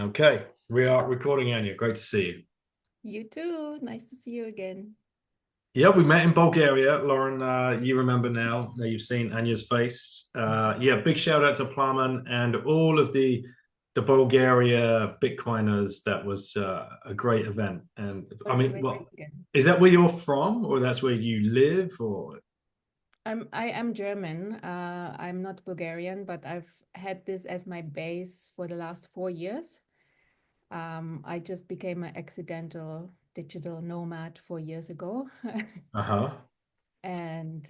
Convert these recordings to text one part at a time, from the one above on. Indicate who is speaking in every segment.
Speaker 1: Okay, we are recording, Anja. Great to see you.
Speaker 2: You too. Nice to see you again.
Speaker 1: Yeah, we met in Bulgaria. Lauren, you remember now that you've seen Anya's face. Yeah, big shout out to Plamen and all of the Bulgaria Bitcoiners. That was a great event. And
Speaker 2: It
Speaker 1: I
Speaker 2: was a
Speaker 1: mean,
Speaker 2: great
Speaker 1: well,
Speaker 2: weekend.
Speaker 1: is that where you're from, or that's where you live, or?
Speaker 2: I am German. I'm not Bulgarian, but I've had this as my base for the last 4 years. I just became an accidental digital nomad 4 years ago.
Speaker 1: Uh-huh.
Speaker 2: And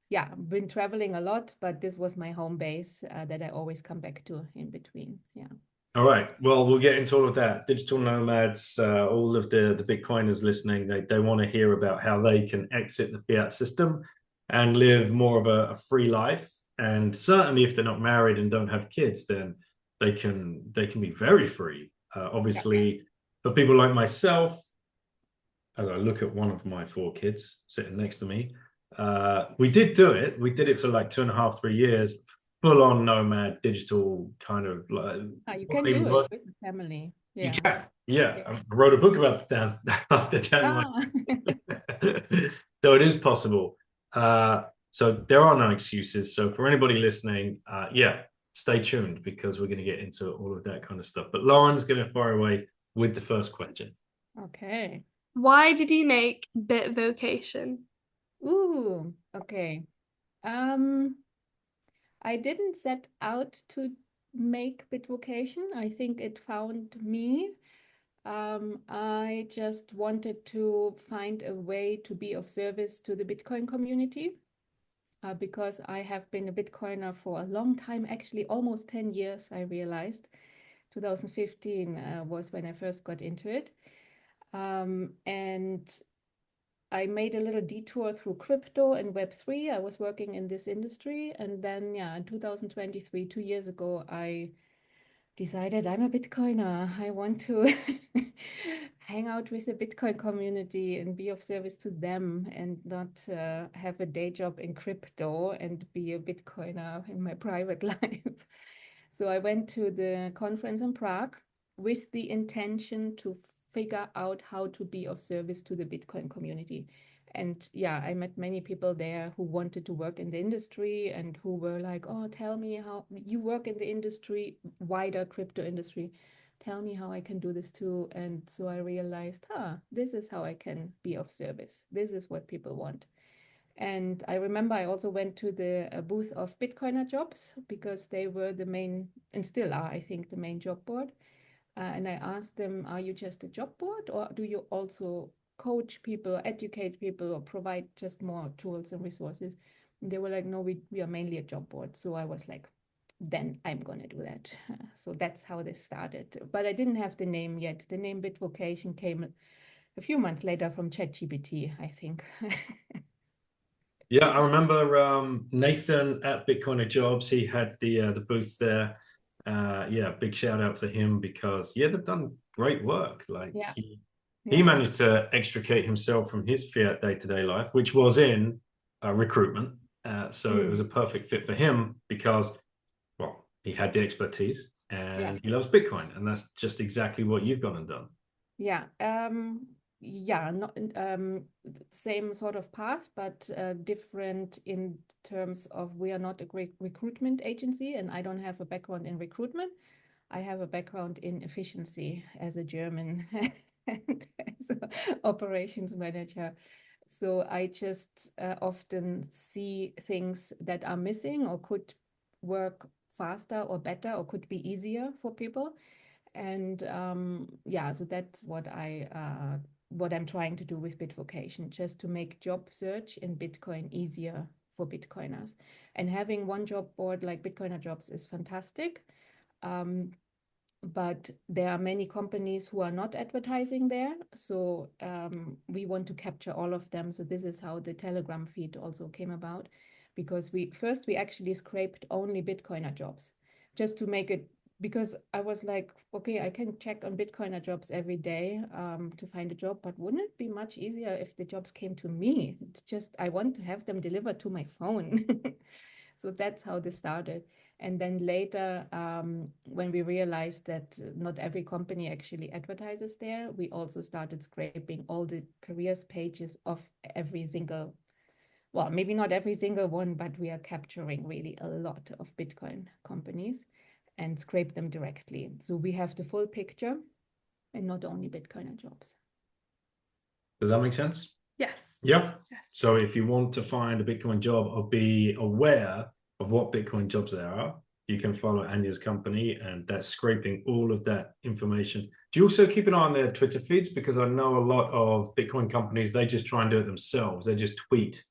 Speaker 2: yeah, I've been traveling a lot, but this was my home base that I always come back to in between. Yeah.
Speaker 1: All right. Well, we'll get into all of that. Digital nomads, all of the Bitcoiners listening, they want to hear about how they can exit the fiat system and live more of a free life. And certainly, if they're not married and don't have kids, then they can be very free.
Speaker 2: Yeah.
Speaker 1: Obviously, for people like myself, as I look at one of my four kids sitting next to me, we did do it. We did it for like 2.5, 3 years, full on nomad, digital kind of like.
Speaker 2: You can do it with the family.
Speaker 1: You
Speaker 2: Yeah.
Speaker 1: can, yeah.
Speaker 2: Yeah.
Speaker 1: I wrote a book about the Dan
Speaker 2: Ah.
Speaker 1: life. So it is possible. So there are no excuses. So for anybody listening, yeah, stay tuned because we're going to get into all of that kind of stuff. But Lauren's going to fire away with the first question.
Speaker 2: Okay.
Speaker 3: Why did you make Bitvocation?
Speaker 2: Ooh, okay. Um, I didn't set out to make Bitvocation. I think it found me. I just wanted to find a way to be of service to the Bitcoin community because I have been a Bitcoiner for a long time, actually almost 10 years, I realized. 2015 was when I first got into it. And I made a little detour through crypto and Web3. I was working in this industry. And then, yeah, in 2023, 2 years ago, I decided I'm a Bitcoiner. I want to hang out with the Bitcoin community and be of service to them and not have a day job in crypto and be a Bitcoiner in my private life. So I went to the conference in Prague with the intention to figure out how to be of service to the Bitcoin community. And yeah, I met many people there who wanted to work in the industry and who were like, oh, tell me how you work in the industry, wider crypto industry. Tell me how I can do this too. And so I realized, this is how I can be of service. This is what people want. And I remember I also went to the booth of Bitcoiner jobs because they were the main, and still are, I think, the main job board. And I asked them, are you just a job board or do you also coach people, educate people, or provide just more tools and resources? And they were like, no, we are mainly a job board. So I was like, then I'm going to do that. So that's how this started. But I didn't have the name yet. The name Bitvocation came a few months later from ChatGPT, I think.
Speaker 1: Yeah, I remember Nathan at Bitcoiner Jobs. He had the booth there. Yeah, big shout out to him because yeah, they've done great work. Like
Speaker 2: Yeah.
Speaker 1: he
Speaker 2: Yeah.
Speaker 1: managed to extricate himself from his fiat day-to-day life, which was in recruitment. So it was a
Speaker 2: Mm.
Speaker 1: perfect fit for him because, well, he had the expertise
Speaker 2: Yeah.
Speaker 1: and he loves Bitcoin, and that's just exactly what you've gone and done.
Speaker 2: Yeah. Yeah, not same sort of path, but different in terms of we are not a great recruitment agency, and I don't have a background in recruitment. I have a background in efficiency as a German and as an operations manager. So I just often see things that are missing or could work faster or better or could be easier for people. And yeah, so that's what I'm trying to do with Bitvocation, just to make job search in Bitcoin easier for Bitcoiners. And having one job board like Bitcoiner Jobs is fantastic. But there are many companies who are not advertising there. So we want to capture all of them. So this is how the Telegram feed also came about, because we actually scraped only Bitcoiner jobs just to make it, because I was like, okay, I can check on Bitcoiner jobs every day to find a job, but wouldn't it be much easier if the jobs came to me? It's just, I want to have them delivered to my phone. So that's how this started. And then later, when we realized that not every company actually advertises there, we also started scraping all the careers pages of every single, well, maybe not every single one, but we are capturing really a lot of Bitcoin companies and scrape them directly. So we have the full picture and not only Bitcoin and jobs.
Speaker 1: Does that make sense?
Speaker 3: Yes.
Speaker 1: Yeah.
Speaker 3: Yes.
Speaker 1: So if you want to find a Bitcoin job or be aware of what Bitcoin jobs there are, you can follow Anja's company, and that's scraping all of that information. Do you also keep an eye on their Twitter feeds? Because I know a lot of Bitcoin companies, they just try and do it themselves. They just tweet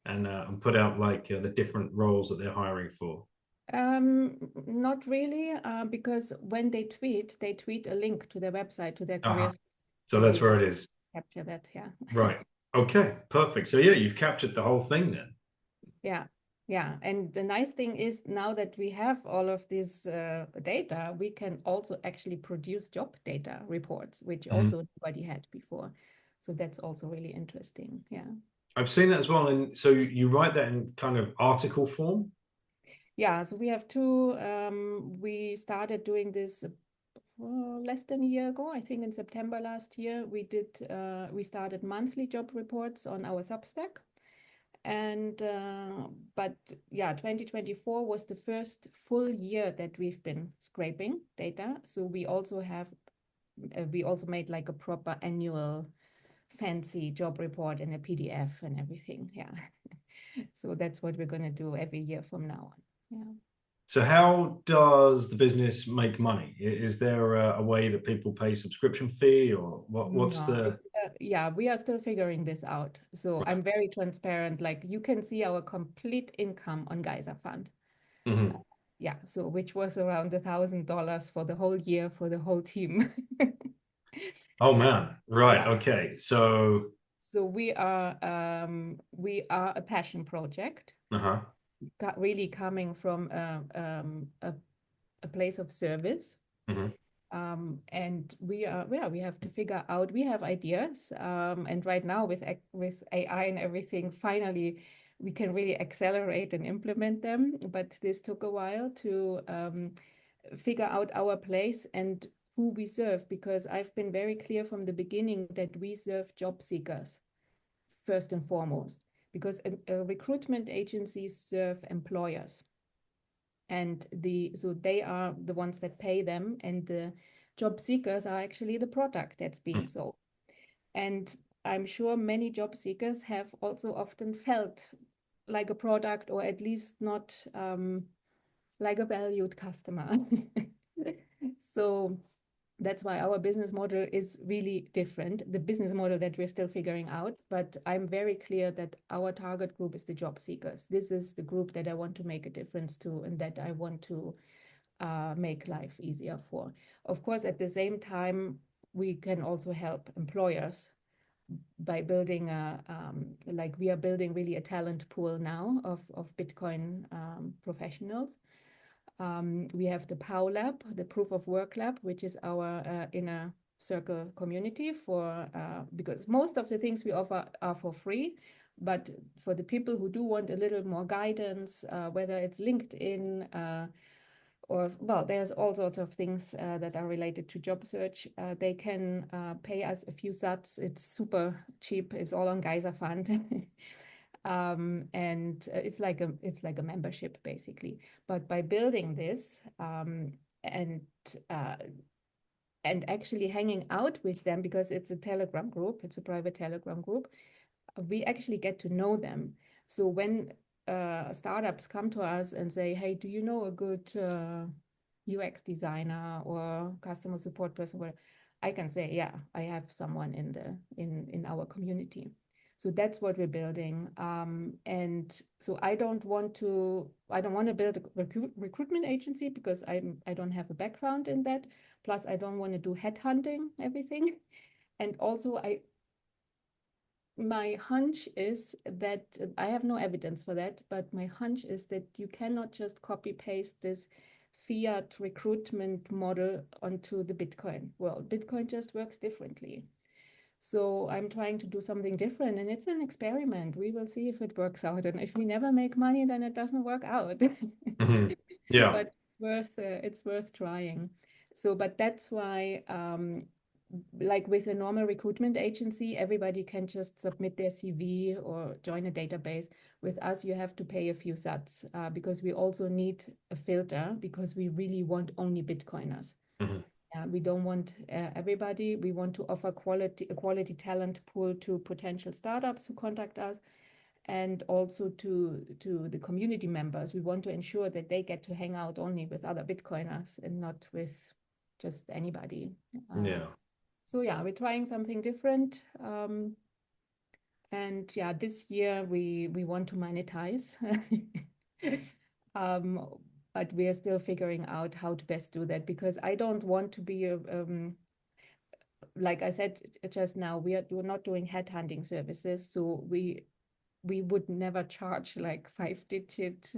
Speaker 1: and put out like the different roles that they're hiring for.
Speaker 2: Not really, because when they tweet a link to their website, to their careers.
Speaker 1: So that's where it is.
Speaker 2: Capture that, yeah.
Speaker 1: Right. Okay, perfect. So yeah, you've captured the whole thing then.
Speaker 2: Yeah. Yeah, and the nice thing is now that we have all of this data, we can also actually produce job data reports, which also nobody had before. So that's also really interesting. Yeah.
Speaker 1: I've seen that as well. And so you write that in kind of article form?
Speaker 2: Yeah, so we have two. We started doing this less than a year ago. I think in September last year, we started monthly job reports on our Substack. And but yeah, 2024 was the first full year that we've been scraping data. So we also made like a proper annual fancy job report in a PDF and everything. Yeah. So that's what we're going to do every year from now on. Yeah.
Speaker 1: So how does the business make money? Is there a way that people pay subscription fee, or what's
Speaker 2: No,
Speaker 1: the...
Speaker 2: yeah, we are still figuring this out. So I'm very transparent. Like you can see our complete income on Geyser Fund. Yeah, so which was around $1,000 for the whole year for the whole team.
Speaker 1: Oh man, right.
Speaker 2: Yeah.
Speaker 1: Okay. So
Speaker 2: we are a passion project, really coming from a place of service. And we have to figure out, we have ideas, and right now with AI and everything, finally we can really accelerate and implement them. But this took a while to figure out our place and who we serve, because I've been very clear from the beginning that we serve job seekers first and foremost, because recruitment agencies serve employers. And so they are the ones that pay them, and the job seekers are actually the product that's being sold. And I'm sure many job seekers have also often felt like a product, or at least not like a valued customer. So that's why our business model is really different, the business model that we're still figuring out. But I'm very clear that our target group is the job seekers. This is the group that I want to make a difference to, and that I want to make life easier for. Of course, at the same time, we can also help employers by building like we are building really a talent pool now of Bitcoin professionals. We have the POW Lab, the Proof of Work Lab, which is our inner circle community for because most of the things we offer are for free, but for the people who do want a little more guidance, whether it's LinkedIn or, well, there's all sorts of things that are related to job search. They can pay us a few sats. It's super cheap. It's all on Geyser Fund. And it's like a membership basically. But by building this and actually hanging out with them, because it's a Telegram group, it's a private Telegram group, we actually get to know them. So when startups come to us and say, hey, do you know a good UX designer or customer support person? I can say, yeah, I have someone in our community. So that's what we're building. And so I don't want to build a recruitment agency, because I don't have a background in that. Plus, I don't want to do headhunting everything. And also, my hunch is that I have no evidence for that, but my hunch is that you cannot just copy paste this fiat recruitment model onto the Bitcoin world. Bitcoin just works differently. So I'm trying to do something different, and it's an experiment. We will see if it works out. And if we never make money, then it doesn't work out.
Speaker 1: Yeah.
Speaker 2: But it's worth trying. So, but that's why, like with a normal recruitment agency, everybody can just submit their CV or join a database. With us, you have to pay a few sats because we also need a filter because we really want only Bitcoiners.
Speaker 1: Mhm.
Speaker 2: We don't want everybody. We want to offer a quality talent pool to potential startups who contact us, and also to the community members. We want to ensure that they get to hang out only with other Bitcoiners and not with just anybody.
Speaker 1: Yeah.
Speaker 2: So yeah, we're trying something different. And yeah, this year we want to monetize. But we are still figuring out how to best do that, because I don't want to be a like I said just now, we're not doing headhunting services, so we would never charge like 5-digit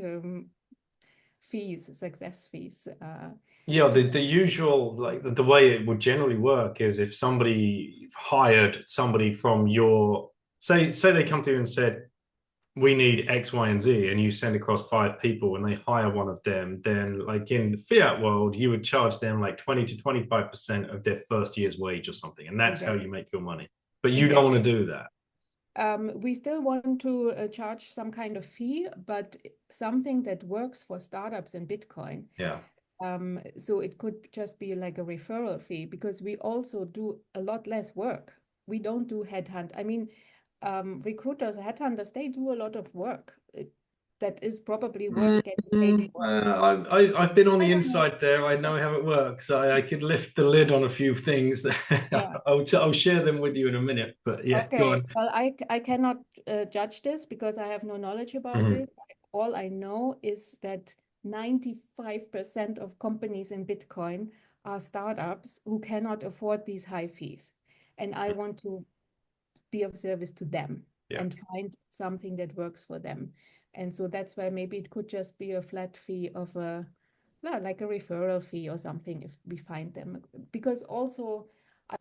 Speaker 2: fees, success fees.
Speaker 1: Yeah, the usual, like the way it would generally work is if somebody hired somebody from your, say they come to you and said, we need X, Y, and Z, and you send across 5 people and they hire one of them, then like in the fiat world, you would charge them like 20 to 25% of their first year's wage or something. And that's how you make your money. But you don't want to do that.
Speaker 2: We still want to charge some kind of fee, but something that works for startups in Bitcoin.
Speaker 1: Yeah.
Speaker 2: So it could just be like a referral fee, because we also do a lot less work. We don't do headhunt. I mean, recruiters, headhunters, they do a lot of work. That is probably worth getting paid for.
Speaker 1: I've been on the inside there. I know how it works. I could lift the lid on a few things.
Speaker 2: Yeah.
Speaker 1: I'll share them with you in a minute. But yeah,
Speaker 2: Okay.
Speaker 1: go on.
Speaker 2: Well, I cannot judge this because I have no knowledge about this. All I know is that 95% of companies in Bitcoin are startups who cannot afford these high fees. And I want to be of service to them and find something that works for them. And so that's why maybe it could just be a flat fee of like a referral fee or something if we find them. Because also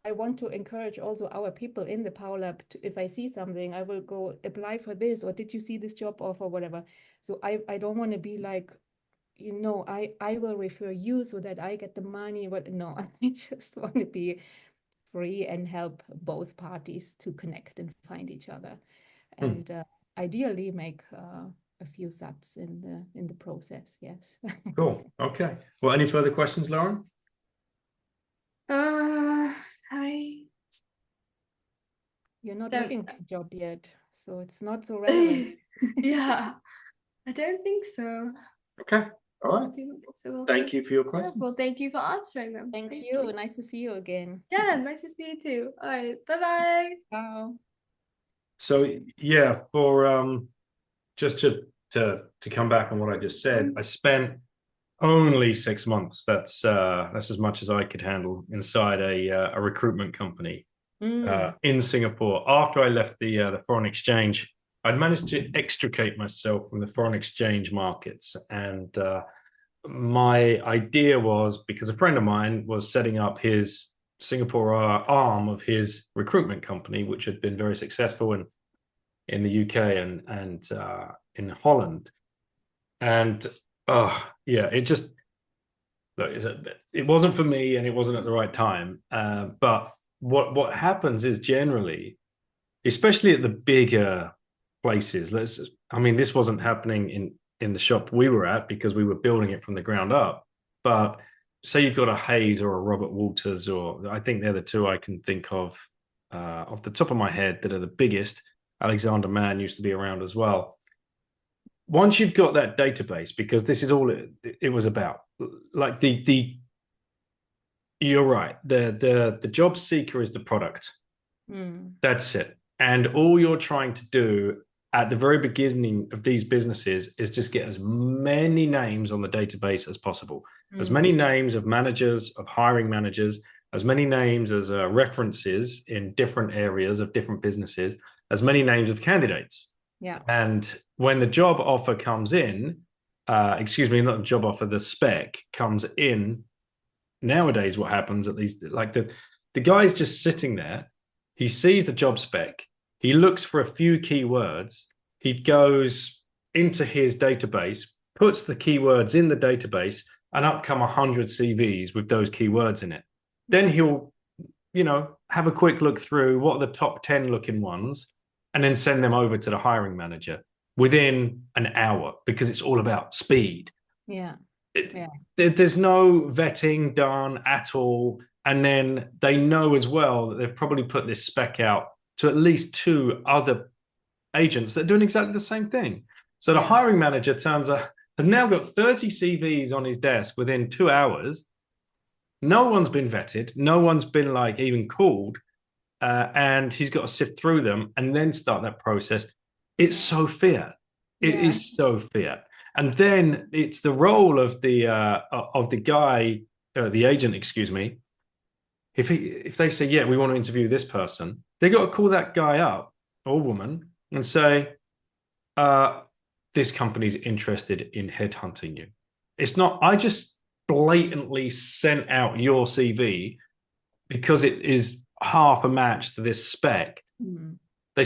Speaker 2: I want to encourage also our people in the Power Lab to, if I see something, I will go apply for this, or did you see this job offer, whatever. So I don't want to be like, I will refer you so that I get the money. But no, I just want to be free and help both parties to connect and find each other, and ideally make a few sats in the process. Yes.
Speaker 1: Cool. Okay. Well, any further questions, Lauren?
Speaker 2: You're not looking for a job yet, so it's not so relevant.
Speaker 3: Yeah, I don't think so.
Speaker 1: Okay. All right.
Speaker 3: So
Speaker 1: Thank you for your question.
Speaker 3: well, thank you for answering them.
Speaker 2: Thank you. Nice to see you again.
Speaker 3: Yeah, nice to see you too. All right, bye-bye.
Speaker 2: Ciao.
Speaker 1: So yeah, for just to come back on what I just said, I spent only 6 months. That's as much as I could handle inside a recruitment company in Singapore. After I left the foreign exchange, I'd managed to extricate myself from the foreign exchange markets, and my idea was, because a friend of mine was setting up his Singapore arm of his recruitment company, which had been very successful in the UK and in Holland, and it just, look, it wasn't for me, and it wasn't at the right time. But what happens is, generally, especially at the bigger places, this wasn't happening in the shop we were at because we were building it from the ground up. But say you've got a Hayes or a Robert Walters, or I think they're the two I can think of off the top of my head that are the biggest. Alexander Mann used to be around as well. Once you've got that database, because this is all it was about, like you're right, the job seeker is the product. That's it. And all you're trying to do at the very beginning of these businesses is just get as many names on the database as possible, as many names of managers, of hiring managers, as many names as references in different areas of different businesses, as many names of candidates.
Speaker 2: Yeah.
Speaker 1: And when the job offer comes in, not the job offer, the spec comes in, nowadays what happens at least, like the guy's just sitting there, he sees the job spec, he looks for a few keywords, he goes into his database, puts the keywords in the database, and up come 100 CVs with those keywords in it. Then he'll, have a quick look through what are the top 10 looking ones, and then send them over to the hiring manager within an hour, because it's all about speed.
Speaker 2: Yeah.
Speaker 1: There's no vetting done at all. And then they know as well that they've probably put this spec out to at least 2 other agents that are doing exactly the same thing. So the hiring manager has now got 30 CVs on his desk within 2 hours. No one's been vetted. No one's been even called. And he's got to sift through them and then start that process. It's so fiat. It is so fiat. And then it's the role of the guy, the agent, excuse me. If they say, yeah, we want to interview this person, they got to call that guy up or woman and say, this company's interested in headhunting you. It's not, I just blatantly sent out your CV because it is half a match to this spec.
Speaker 2: Mm.
Speaker 1: They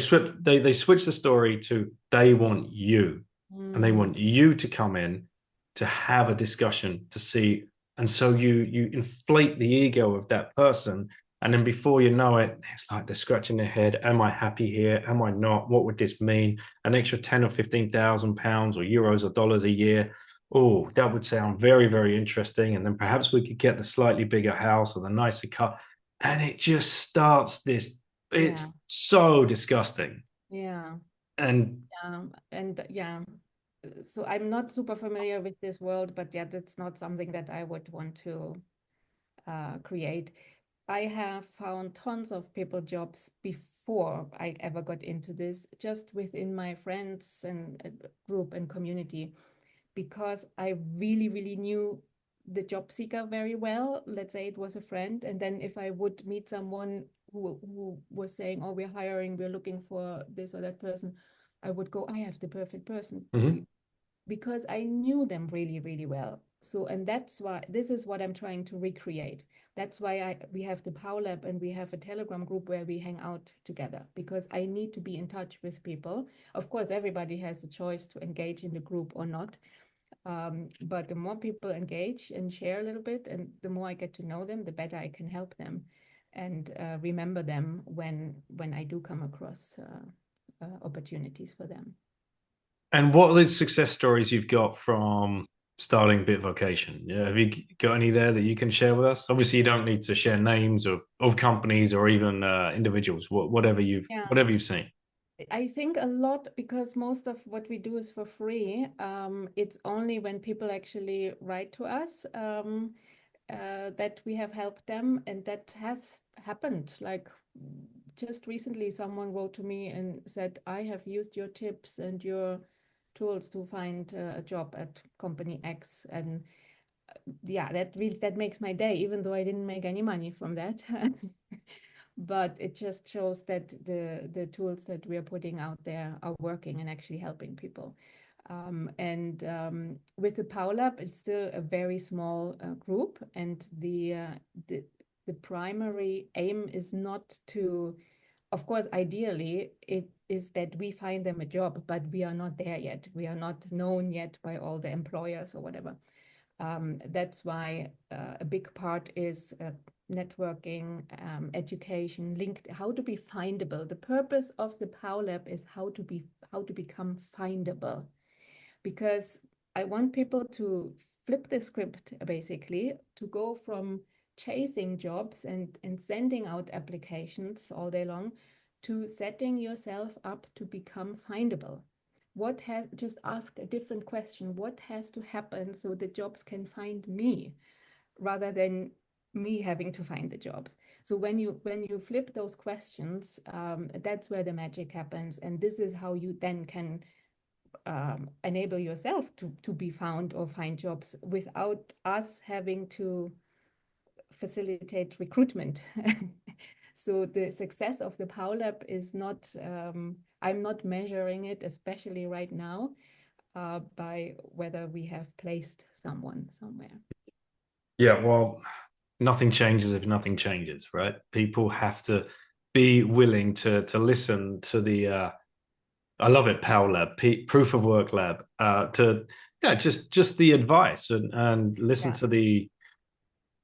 Speaker 1: switch the story to they want you. And they want you to come in to have a discussion to see. And so you inflate the ego of that person. And then before you know it, it's like they're scratching their head. Am I happy here? Am I not? What would this mean? An extra 10 or 15,000 pounds or euros or dollars a year. Oh, that would sound very, very interesting. And then perhaps we could get the slightly bigger house or the nicer car. And it just starts this. It's so disgusting.
Speaker 2: Yeah.
Speaker 1: And
Speaker 2: so I'm not super familiar with this world, but that's not something that I would want to create. I have found tons of people jobs before I ever got into this, just within my friends and group and community, because I really, really knew the job seeker very well. Let's say it was a friend, and then if I would meet someone who was saying, oh, we're hiring, we're looking for this or that person, I would go, I have the perfect person, because I knew them really, really well. So, and that's why this is what I'm trying to recreate. That's why we have the Power Lab and we have a Telegram group where we hang out together, because I need to be in touch with people. Of course, everybody has the choice to engage in the group or not. But the more people engage and share a little bit, and the more I get to know them, the better I can help them and remember them when I do come across opportunities for them.
Speaker 1: And what are the success stories you've got from starting Bitvocation? Yeah, have you got any there that you can share with us? Obviously, you don't need to share names of companies or even individuals. Whatever you've seen.
Speaker 2: I think a lot, because most of what we do is for free. It's only when people actually write to us that we have helped them, and that has happened. Like just recently, someone wrote to me and said, I have used your tips and your tools to find a job at company X, and that makes my day, even though I didn't make any money from that. But it just shows that the tools that we are putting out there are working and actually helping people. With the Power Lab, it's still a very small group, and the primary aim is not to, of course, ideally, it is that we find them a job, but we are not there yet. We are not known yet by all the employers or whatever. That's why a big part is networking, education, linked, how to be findable. The purpose of the Power Lab is how to become findable, because I want people to flip the script, basically, to go from chasing jobs and sending out applications all day long to setting yourself up to become findable. Just ask a different question. What has to happen so the jobs can find me, rather than me having to find the jobs? So when you flip those questions, that's where the magic happens. And this is how you then can enable yourself to be found or find jobs without us having to facilitate recruitment. So the success of the Power Lab is not, I'm not measuring it, especially right now, by whether we have placed someone somewhere.
Speaker 1: Yeah, well, nothing changes if nothing changes, right? People have to be willing to listen to the I love it, Power Lab, Proof of Work Lab, to Yeah, just the advice and listen
Speaker 2: Yeah,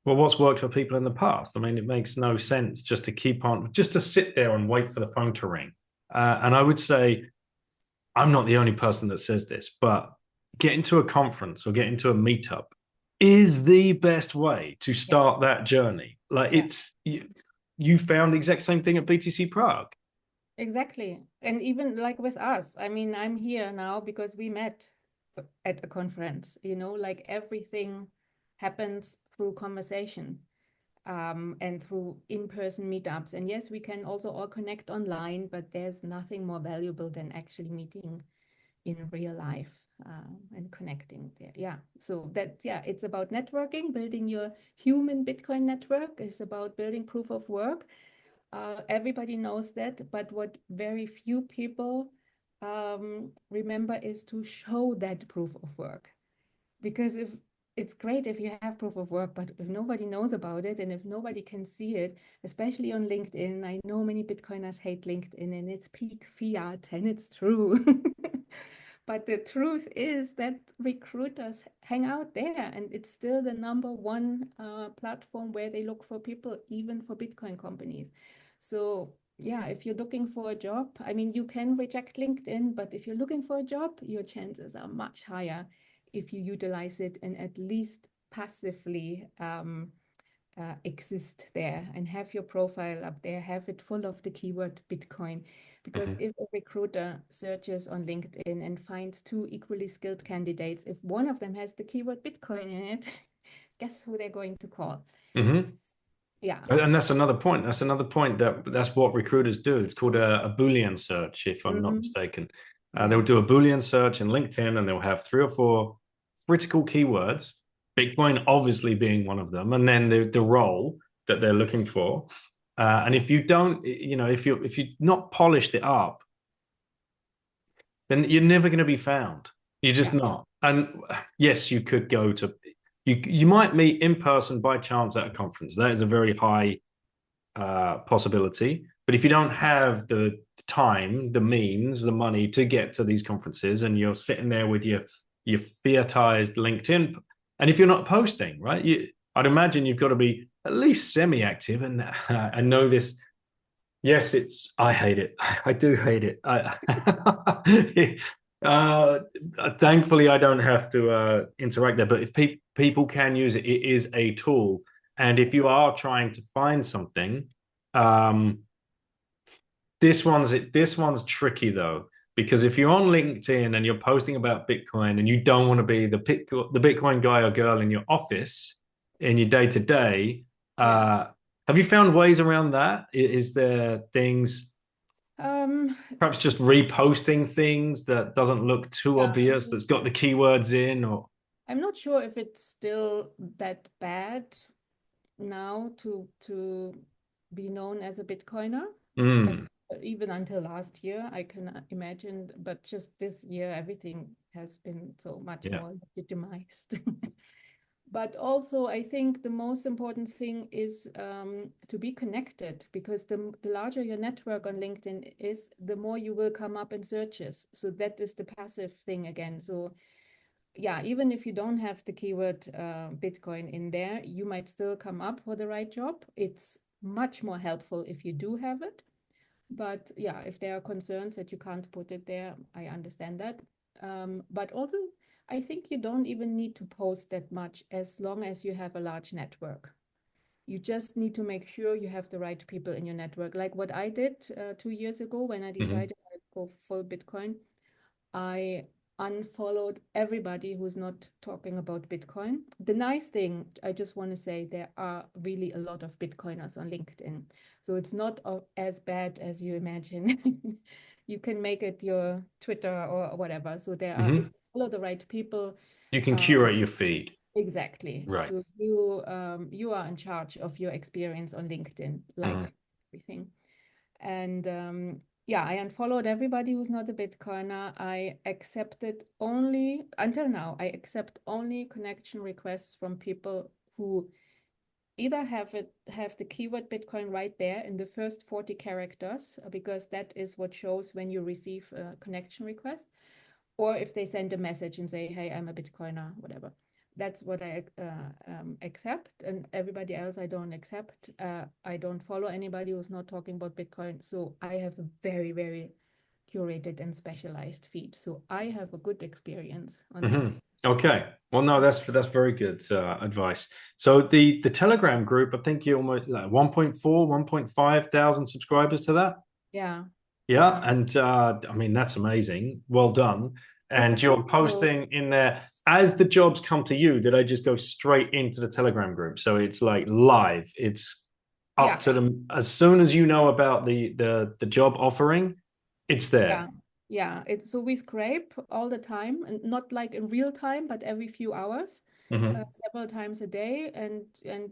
Speaker 1: to what's worked for people in the past. I mean, it makes no sense just to keep on, just to sit there and wait for the phone to ring. And I would say, I'm not the only person that says this, but getting to a conference or getting to a meetup is the best way to
Speaker 2: yeah,
Speaker 1: start that journey. Like
Speaker 2: yeah.
Speaker 1: you found the exact same thing at BTC Prague.
Speaker 2: Exactly. And even like with us, I mean, I'm here now because we met at a conference, like everything happens through conversation, and through in-person meetups. And yes, we can also all connect online, but there's nothing more valuable than actually meeting in real life, and connecting there. Yeah. So that's, yeah, it's about networking, building your human Bitcoin network. It's about building proof of work. Everybody knows that, but what very few people remember is to show that proof of work. Because if it's great if you have proof of work, but if nobody knows about it and if nobody can see it, especially on LinkedIn, I know many Bitcoiners hate LinkedIn and it's peak fiat and it's true. But the truth is that recruiters hang out there and it's still the number one platform where they look for people, even for Bitcoin companies. So yeah, if you're looking for a job, I mean, you can reject LinkedIn, but if you're looking for a job, your chances are much higher if you utilize it and at least passively exist there and have your profile up there, have it full of the keyword Bitcoin. Because
Speaker 1: Mhm.
Speaker 2: if a recruiter searches on LinkedIn and finds two equally skilled candidates, if one of them has the keyword Bitcoin in it, guess who they're going to call?
Speaker 1: Mhm.
Speaker 2: Yeah.
Speaker 1: And that's another point. That's another point that's what recruiters do. It's called a Boolean search, if I'm not
Speaker 2: Mhm.
Speaker 1: mistaken.
Speaker 2: Yeah.
Speaker 1: They'll do a Boolean search in LinkedIn and they'll have 3 or 4 critical keywords, Bitcoin obviously being one of them, and then the role that they're looking for. And if you don't, if you not polished it up, then you're never going to be found. You're just
Speaker 2: Yeah.
Speaker 1: not. And yes, you could go to you might meet in person by chance at a conference. That is a very high possibility. But if you don't have the time, the means, the money to get to these conferences, and you're sitting there with your fiatized LinkedIn, and if you're not posting, right, I'd imagine you've got to be at least semi-active. And I know this. Yes, I hate it. I do hate it. Uh, Thankfully, I don't have to interact there. But if people can use it, it is a tool. And if you are trying to find something, um, this one's tricky though, because if you're on LinkedIn and you're posting about Bitcoin and you don't want to be the Bitcoin guy or girl in your office in your day to day,
Speaker 2: Yeah.
Speaker 1: have you found ways around that? Is there things,
Speaker 2: Um,
Speaker 1: perhaps just reposting things that doesn't look too
Speaker 2: yeah.
Speaker 1: obvious, that's got the keywords in, or
Speaker 2: I'm not sure if it's still that bad now to be known as a Bitcoiner. Uh,
Speaker 1: mm,
Speaker 2: Even until last year, I can imagine, but just this year, everything has been so much
Speaker 1: yeah.
Speaker 2: more legitimized. But also, I think the most important thing is to be connected, because the larger your network on LinkedIn is, the more you will come up in searches. So that is the passive thing again. So yeah, even if you don't have the keyword Bitcoin in there, you might still come up for the right job. It's much more helpful if you do have it. But yeah, if there are concerns that you can't put it there, I understand that. But also, I think you don't even need to post that much as long as you have a large network. You just need to make sure you have the right people in your network. Like what I did 2 years ago when I
Speaker 1: Mhm.
Speaker 2: decided I'd go full Bitcoin. I unfollowed everybody who's not talking about Bitcoin. The nice thing, I just want to say, there are really a lot of Bitcoiners on LinkedIn. So it's not as bad as you imagine. You can make it your Twitter or whatever. So there are, if
Speaker 1: Mhm.
Speaker 2: you follow the right people,
Speaker 1: You can
Speaker 2: uh,
Speaker 1: curate your feed,
Speaker 2: exactly.
Speaker 1: right?
Speaker 2: So you are in charge of your experience on LinkedIn,
Speaker 1: Mhm.
Speaker 2: like everything. And yeah, I unfollowed everybody who's not a Bitcoiner. I accepted only, until now, I accept only connection requests from people who either have the keyword Bitcoin right there in the first 40 characters, because that is what shows when you receive a connection request, or if they send a message and say, hey, I'm a Bitcoiner, whatever. That's what I accept, and everybody else I don't accept. I don't follow anybody who's not talking about Bitcoin. So I have a very, very curated and specialized feed. So I have a good experience on that.
Speaker 1: Okay. Well, no, that's very good advice. So the Telegram group, I think you almost like 1.4, 1.5 thousand subscribers to that.
Speaker 2: Yeah.
Speaker 1: Yeah, and I mean that's amazing. Well done. And you're posting in there as the jobs come to you. Did I just go straight into the Telegram group? So it's like live. It's up to them as soon as you know about the job offering, it's there.
Speaker 2: Yeah. It's so we scrape all the time, and not like in real time, but every few hours, several times a day, and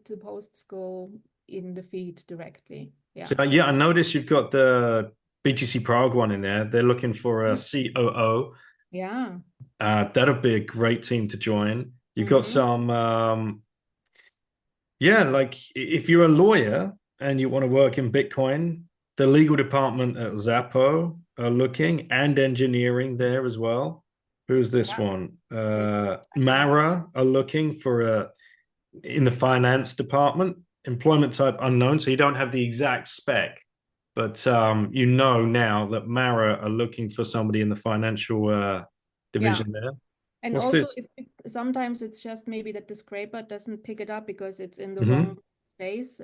Speaker 2: the posts go in the feed directly. Yeah.
Speaker 1: So yeah, I noticed you've got the BTC Prague one in there. They're looking for a COO.
Speaker 2: Yeah.
Speaker 1: That'll be a great team to join. You've got some, yeah, like if you're a lawyer and you want to work in Bitcoin, the legal department at Zappo are looking, and engineering there as well. Who's this one? Mara are looking for in the finance department, employment type unknown. So you don't have the exact spec, but you know now that Mara are looking for somebody in the financial division there.
Speaker 2: And
Speaker 1: What's
Speaker 2: also,
Speaker 1: this?
Speaker 2: if sometimes it's just maybe that the scraper doesn't pick it up because it's in the wrong space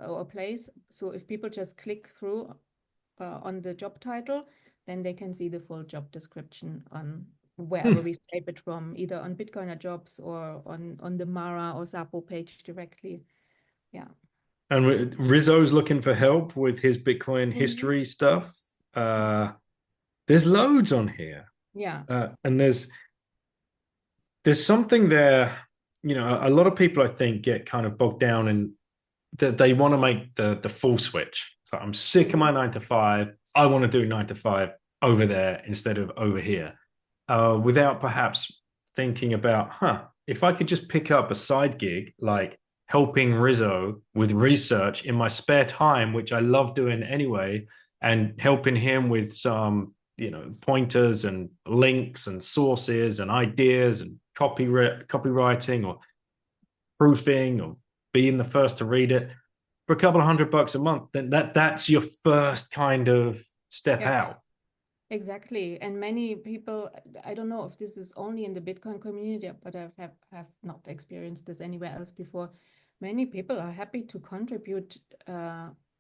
Speaker 2: or place. So if people just click through on the job title, then they can see the full job description on wherever we scrape it from, either on Bitcoiner jobs or on the Mara or Zappo page directly. Yeah.
Speaker 1: And Rizzo's looking for help with his Bitcoin history stuff. There's loads on here.
Speaker 2: Yeah.
Speaker 1: And there's something there, you know, a lot of people I think get kind of bogged down in that they want to make the full switch. So I'm sick of my 9 to 5. I want to do 9 to 5 over there instead of over here, without perhaps thinking about, if I could just pick up a side gig like helping Rizzo with research in my spare time, which I love doing anyway, and helping him with some, you know, pointers and links and sources and ideas and copywriting or proofing or being the first to read it for a couple of $100 a month, then that's your first kind of step out.
Speaker 2: Exactly. And many people, I don't know if this is only in the Bitcoin community, but I have not experienced this anywhere else before. Many people are happy to contribute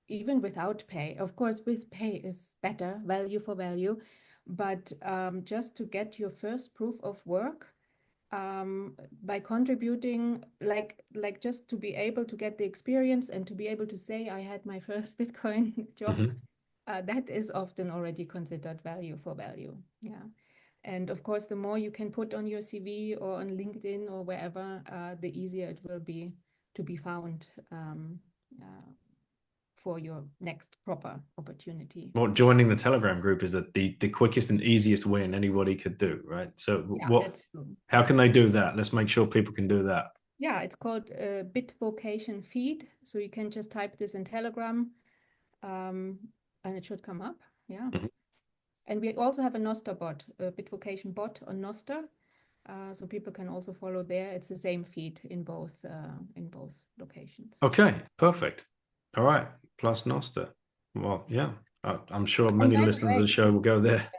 Speaker 2: even without pay. Of course, with pay is better, value for value, but just to get your first proof of work by contributing, like just to be able to get the experience and to be able to say I had my first Bitcoin job. That is often already considered value for value. Yeah. And of course, the more you can put on your CV or on LinkedIn or wherever, the easier it will be to be found for your next proper opportunity.
Speaker 1: Well, joining the Telegram group is the quickest and easiest win anybody could do, right? So how can they do that? Let's make sure people can do that.
Speaker 2: Yeah, it's called Bitvocation feed. So you can just type this in Telegram. And it should come up, yeah. And we also have a Noster bot, a Bitvocation bot on Noster, so people can also follow there. It's the same feed in both locations.
Speaker 1: Okay, perfect. All right, plus Noster. Well, yeah, I'm sure many listeners of the show will go there.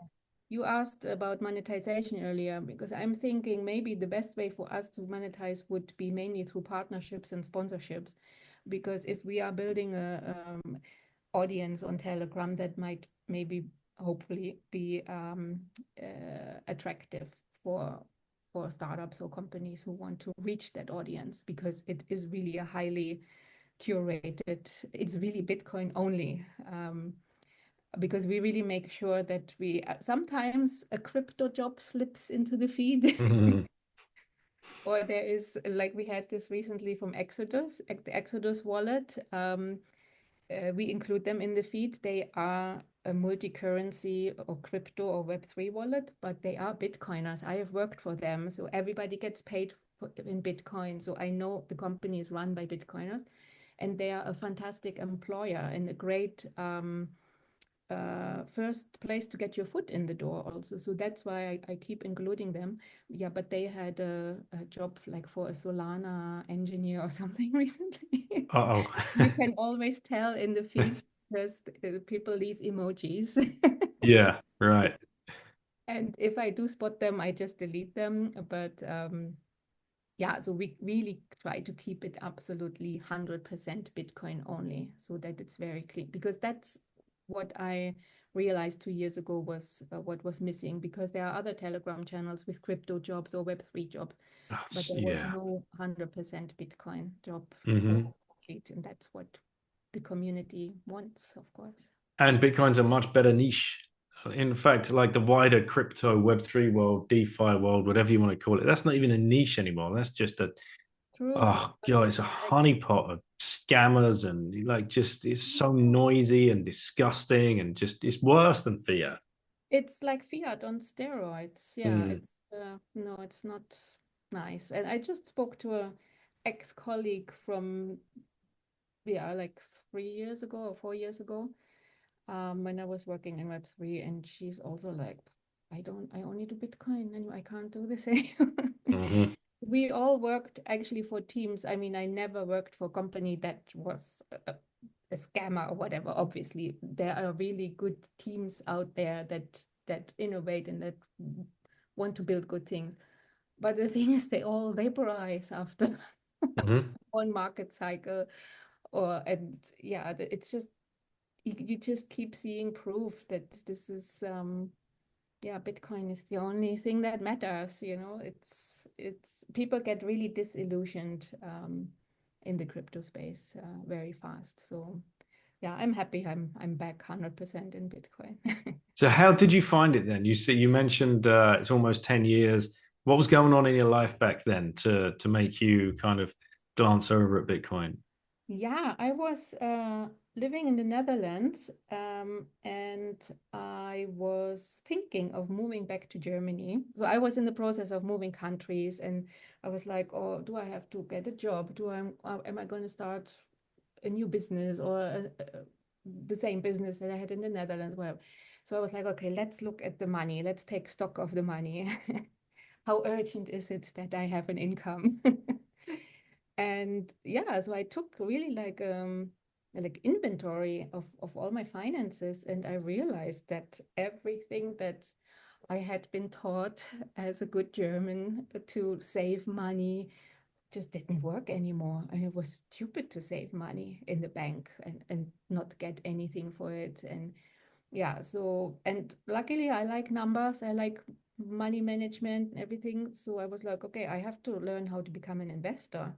Speaker 2: You asked about monetization earlier, because I'm thinking maybe the best way for us to monetize would be mainly through partnerships and sponsorships, because if we are building a audience on Telegram, that might maybe hopefully be attractive for startups or companies who want to reach that audience, because it is really a highly curated, it's really Bitcoin only, because we really make sure that we sometimes a crypto job slips into the feed. Or there is, like we had this recently from Exodus, the Exodus wallet. We include them in the feed. They are a multi-currency or crypto or Web3 wallet, but they are Bitcoiners. I have worked for them. So everybody gets paid in Bitcoin. So I know the company is run by Bitcoiners, and they are a fantastic employer and a great first place to get your foot in the door also. So that's why I keep including them. Yeah, but they had a job like for a Solana engineer or something recently.
Speaker 1: Uh-oh.
Speaker 2: You can always tell in the feeds because people leave emojis.
Speaker 1: Yeah, right.
Speaker 2: And if I do spot them, I just delete them. But yeah, so we really try to keep it absolutely 100% Bitcoin only so that it's very clean, because that's what I realized 2 years ago was what was missing, because there are other Telegram channels with crypto jobs or Web3 jobs, but there was
Speaker 1: Yeah.
Speaker 2: no 100% Bitcoin job or
Speaker 1: Hmm.
Speaker 2: complete, and that's what the community wants, of course.
Speaker 1: And Bitcoin's a much better niche. In fact, like the wider crypto Web3 world, DeFi world, whatever you want to call it, that's not even a niche anymore. That's just a,
Speaker 2: True,
Speaker 1: oh
Speaker 2: because
Speaker 1: God, it's a
Speaker 2: it's like,
Speaker 1: honeypot of scammers and like just it's so noisy and disgusting and just it's worse than fiat.
Speaker 2: it's like fiat on steroids. Yeah,
Speaker 1: Mm.
Speaker 2: it's no, it's not nice. And I just spoke to a ex-colleague from, yeah, like 3 years ago or 4 years ago, when I was working in Web3, and she's also like, I only do Bitcoin and I can't do this anymore.
Speaker 1: Hmm.
Speaker 2: We all worked actually for teams. I mean, I never worked for a company that was a scammer or whatever. Obviously, there are really good teams out there that innovate and that want to build good things. But the thing is, they all vaporize after
Speaker 1: Hmm.
Speaker 2: one market cycle, or and yeah, it's just you just keep seeing proof that this is yeah, Bitcoin is the only thing that matters. It's people get really disillusioned in the crypto space very fast. So yeah, I'm happy I'm back 100% in Bitcoin.
Speaker 1: So how did you find it then? You mentioned it's almost 10 years. What was going on in your life back then to make you kind of glance over at Bitcoin?
Speaker 2: Yeah, I was living in the Netherlands, and I was thinking of moving back to Germany. So I was in the process of moving countries, and I was like, oh, do I have to get a job? Am I going to start a new business or the same business that I had in the Netherlands? Well, so I was like, okay, let's look at the money. Let's take stock of the money. How urgent is it that I have an income? And yeah, so I took really like inventory of all my finances, and I realized that everything that I had been taught as a good German to save money just didn't work anymore. And it was stupid to save money in the bank and not get anything for it. And yeah, so, and luckily I like numbers, I like money management and everything. So I was like, okay, I have to learn how to become an investor.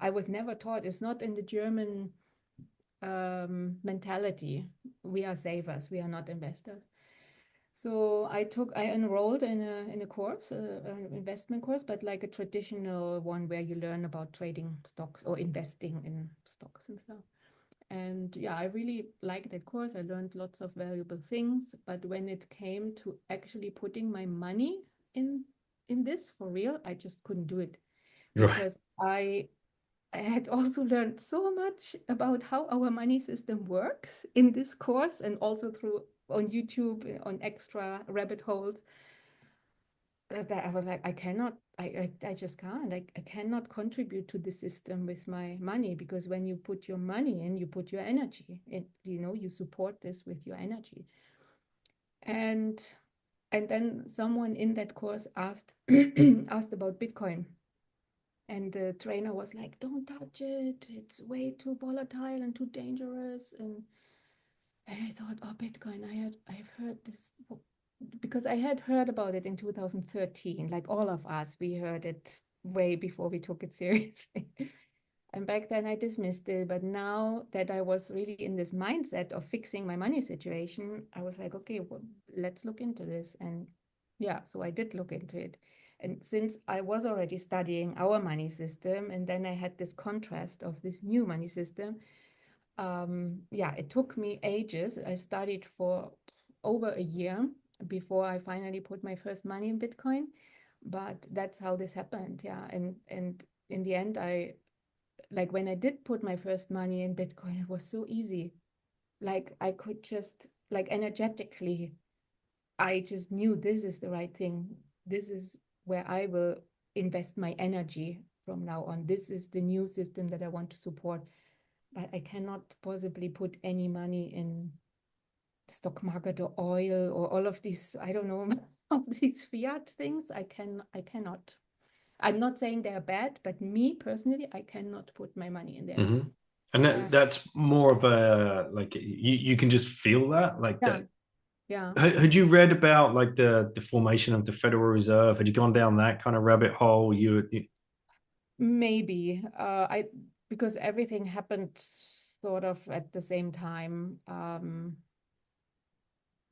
Speaker 2: I was never taught, it's not in the German mentality. We are savers, we are not investors. So I enrolled in a course, an investment course, but like a traditional one where you learn about trading stocks or investing in stocks and stuff. And yeah, I really liked that course. I learned lots of valuable things. But when it came to actually putting my money in this for real, I just couldn't do it,
Speaker 1: Right.
Speaker 2: because I had also learned so much about how our money system works in this course, and also through on YouTube on extra rabbit holes, that I was like, I cannot, I just can't. I cannot contribute to the system with my money, because when you put your money in, you put your energy in, you support this with your energy. And then someone in that course asked asked about Bitcoin. And the trainer was like, don't touch it. It's way too volatile and too dangerous. And I thought, oh, Bitcoin, I've heard this, because I had heard about it in 2013. Like all of us, we heard it way before we took it seriously. And back then I dismissed it. But now that I was really in this mindset of fixing my money situation, I was like, okay, well, let's look into this. And yeah, so I did look into it. And since I was already studying our money system, and then I had this contrast of this new money system, yeah, it took me ages. I studied for over a year before I finally put my first money in Bitcoin. But that's how this happened. Yeah. And in the end, I like when I did put my first money in Bitcoin, it was so easy. Like I could just like energetically, I just knew this is the right thing. This is where I will invest my energy from now on. This is the new system that I want to support. But I cannot possibly put any money in the stock market or oil or all of these, I don't know, all these fiat things. I cannot. I'm not saying they're bad, but me personally, I cannot put my money in there.
Speaker 1: Mm-hmm. And that's more of a, like, you can just feel that, like
Speaker 2: yeah.
Speaker 1: that.
Speaker 2: Yeah.
Speaker 1: Had you read about like the formation of the Federal Reserve? Had you gone down that kind of rabbit hole?
Speaker 2: Maybe because everything happened sort of at the same time.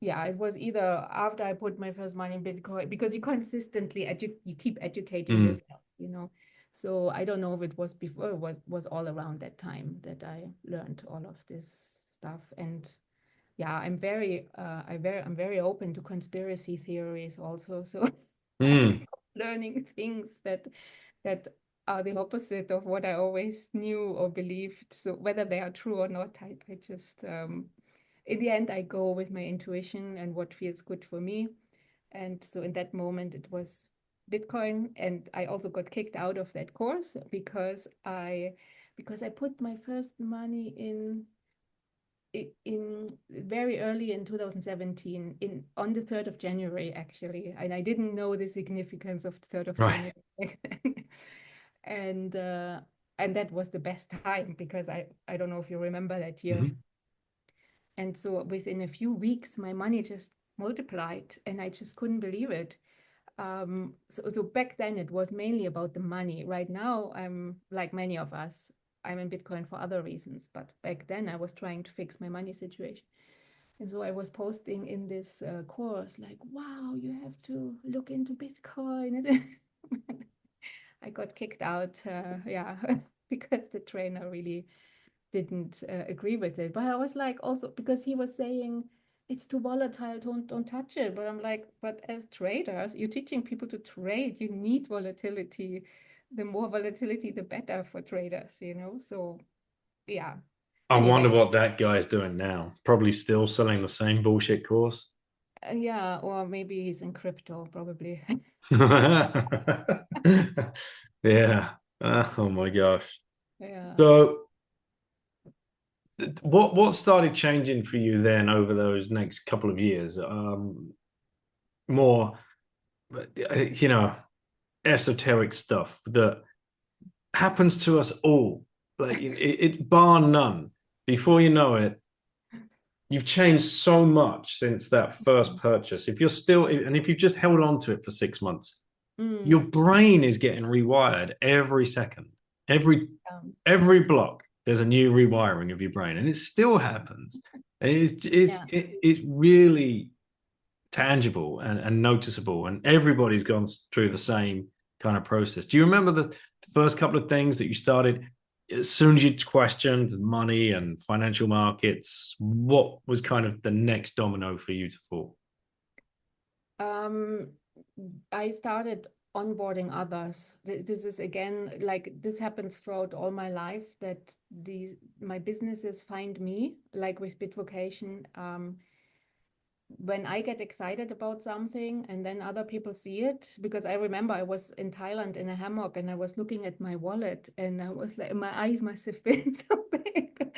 Speaker 2: Yeah, it was either after I put my first money in Bitcoin, because you consistently you keep educating yourself, you know. So I don't know if it was before, what was all around that time that I learned all of this stuff. And yeah, I'm very open to conspiracy theories also. So I'm learning things that are the opposite of what I always knew or believed. So whether they are true or not, I just in the end I go with my intuition and what feels good for me. And so in that moment it was Bitcoin, and I also got kicked out of that course because I put my first money in very early in 2017, on the 3rd of January actually, and I didn't know the significance of the 3rd of January back then. And that was the best time, because I don't know if you remember that year.
Speaker 1: Mm-hmm.
Speaker 2: And so within a few weeks my money just multiplied, and I just couldn't believe it. So back then it was mainly about the money. Right now I'm like many of us, I'm in Bitcoin for other reasons, but back then I was trying to fix my money situation. And so I was posting in this course like, wow, you have to look into Bitcoin. I got kicked out, yeah, because the trainer really didn't agree with it. But I was like, also because he was saying it's too volatile, don't touch it. But I'm like, but as traders, you're teaching people to trade. You need volatility. The more volatility, the better for traders, you know? So yeah.
Speaker 1: I
Speaker 2: Anyway,
Speaker 1: wonder what that guy's doing now. Probably still selling the same bullshit course.
Speaker 2: yeah, or maybe he's in crypto, probably.
Speaker 1: Yeah. Oh my gosh.
Speaker 2: Yeah.
Speaker 1: So what started changing for you then over those next couple of years? More, you know, esoteric stuff that happens to us all. Like it bar none. Before you know it, you've changed so much since that first purchase. If you're still, and if you've just held on to it for 6 months, your brain is getting rewired every second. Every block, there's a new rewiring of your brain, and it still happens. And it's really tangible and noticeable, and everybody's gone through the same kind of process. Do you remember the first couple of things that you started as soon as you questioned money and financial markets? What was kind of the next domino for you to fall?
Speaker 2: I started onboarding others. This is again, like this happens throughout all my life, that my businesses find me, like with Bitvocation. When I get excited about something and then other people see it, because I remember I was in Thailand in a hammock and I was looking at my wallet and I was like, my eyes must have been so big.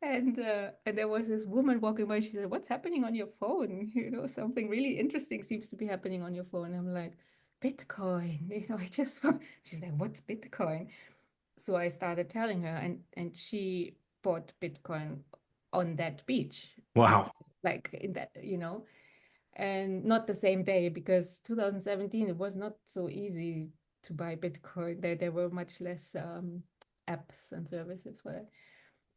Speaker 2: And there was this woman walking by. She said, "What's happening on your phone? You know, something really interesting seems to be happening on your phone." I'm like, "Bitcoin." You know, she's like, "What's Bitcoin?" So I started telling her, and she bought Bitcoin on that beach.
Speaker 1: Wow.
Speaker 2: Like in that, you know, and not the same day, because 2017 it was not so easy to buy Bitcoin. There were much less apps and services for that.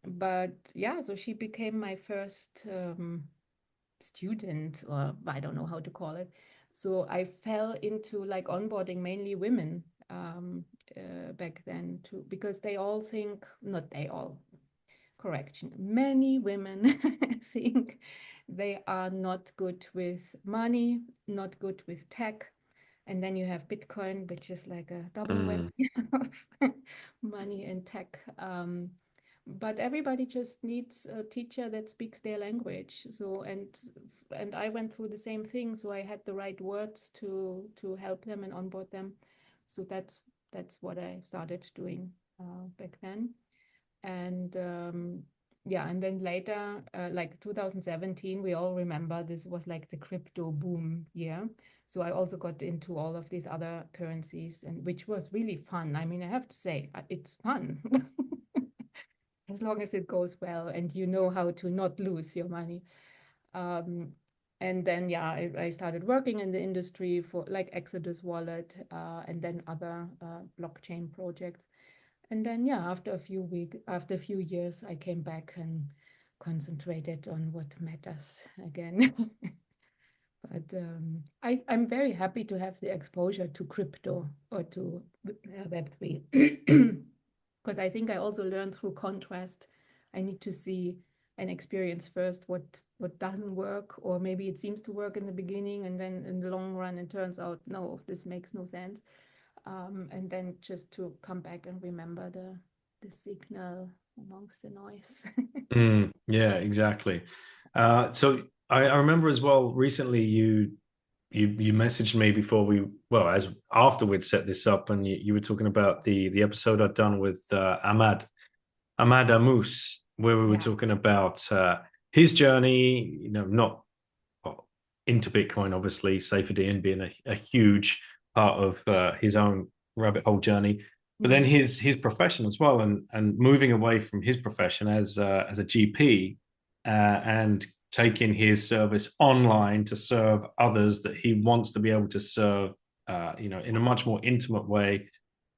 Speaker 2: But yeah, so she became my first student, or I don't know how to call it. So I fell into like onboarding mainly women back then too, because they all think, not they all, correction, many women think they are not good with money, not good with tech. And then you have Bitcoin, which is like a double whammy of money and tech. but everybody just needs a teacher that speaks their language. So and I went through the same thing, so I had the right words to help them and onboard them. So that's what I started doing back then. And yeah, and then later, like 2017, we all remember this was like the crypto boom year. So I also got into all of these other currencies, and which was really fun. I mean, I have to say, it's fun as long as it goes well and you know how to not lose your money. And then, yeah, I started working in the industry for like Exodus Wallet and then other blockchain projects. And then, yeah, after a few years, I came back and concentrated on what matters again. But I'm very happy to have the exposure to crypto or to Web3 because I think I also learned through contrast. I need to see and experience first what doesn't work, or maybe it seems to work in the beginning and then in the long run it turns out, no, this makes no sense. And then just to come back and remember the signal amongst the noise.
Speaker 1: Yeah, exactly. So I remember as well recently you messaged me before as after we'd set this up, and you were talking about the episode I'd done with Ahmad Amus, where we were talking about his journey, not into Bitcoin, obviously, Saifedean being a huge part of his own rabbit hole journey, but then his profession as well, and moving away from his profession as a GP and taking his service online to serve others that he wants to be able to serve, in a much more intimate way,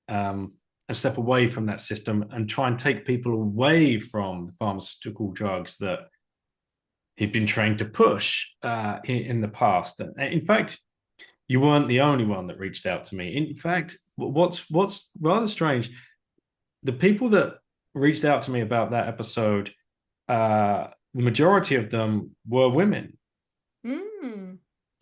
Speaker 1: and step away from that system and try and take people away from the pharmaceutical drugs that he'd been trained to push in the past. And in fact, you weren't the only one that reached out to me. In fact, what's rather strange, the people that reached out to me about that episode, the majority of them were women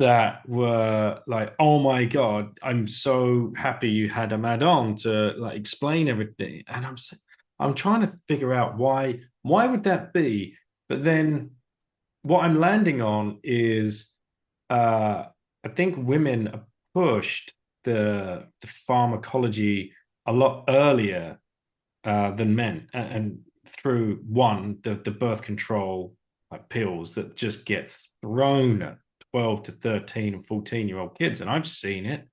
Speaker 1: that were like, "Oh my God, I'm so happy you had Ahmad on to like explain everything." And I'm trying to figure out why would that be? But then what I'm landing on is I think women pushed the pharmacology a lot earlier than men, and through the birth control like pills that just get thrown at 12 to 13 and 14-year-old kids. And I've seen it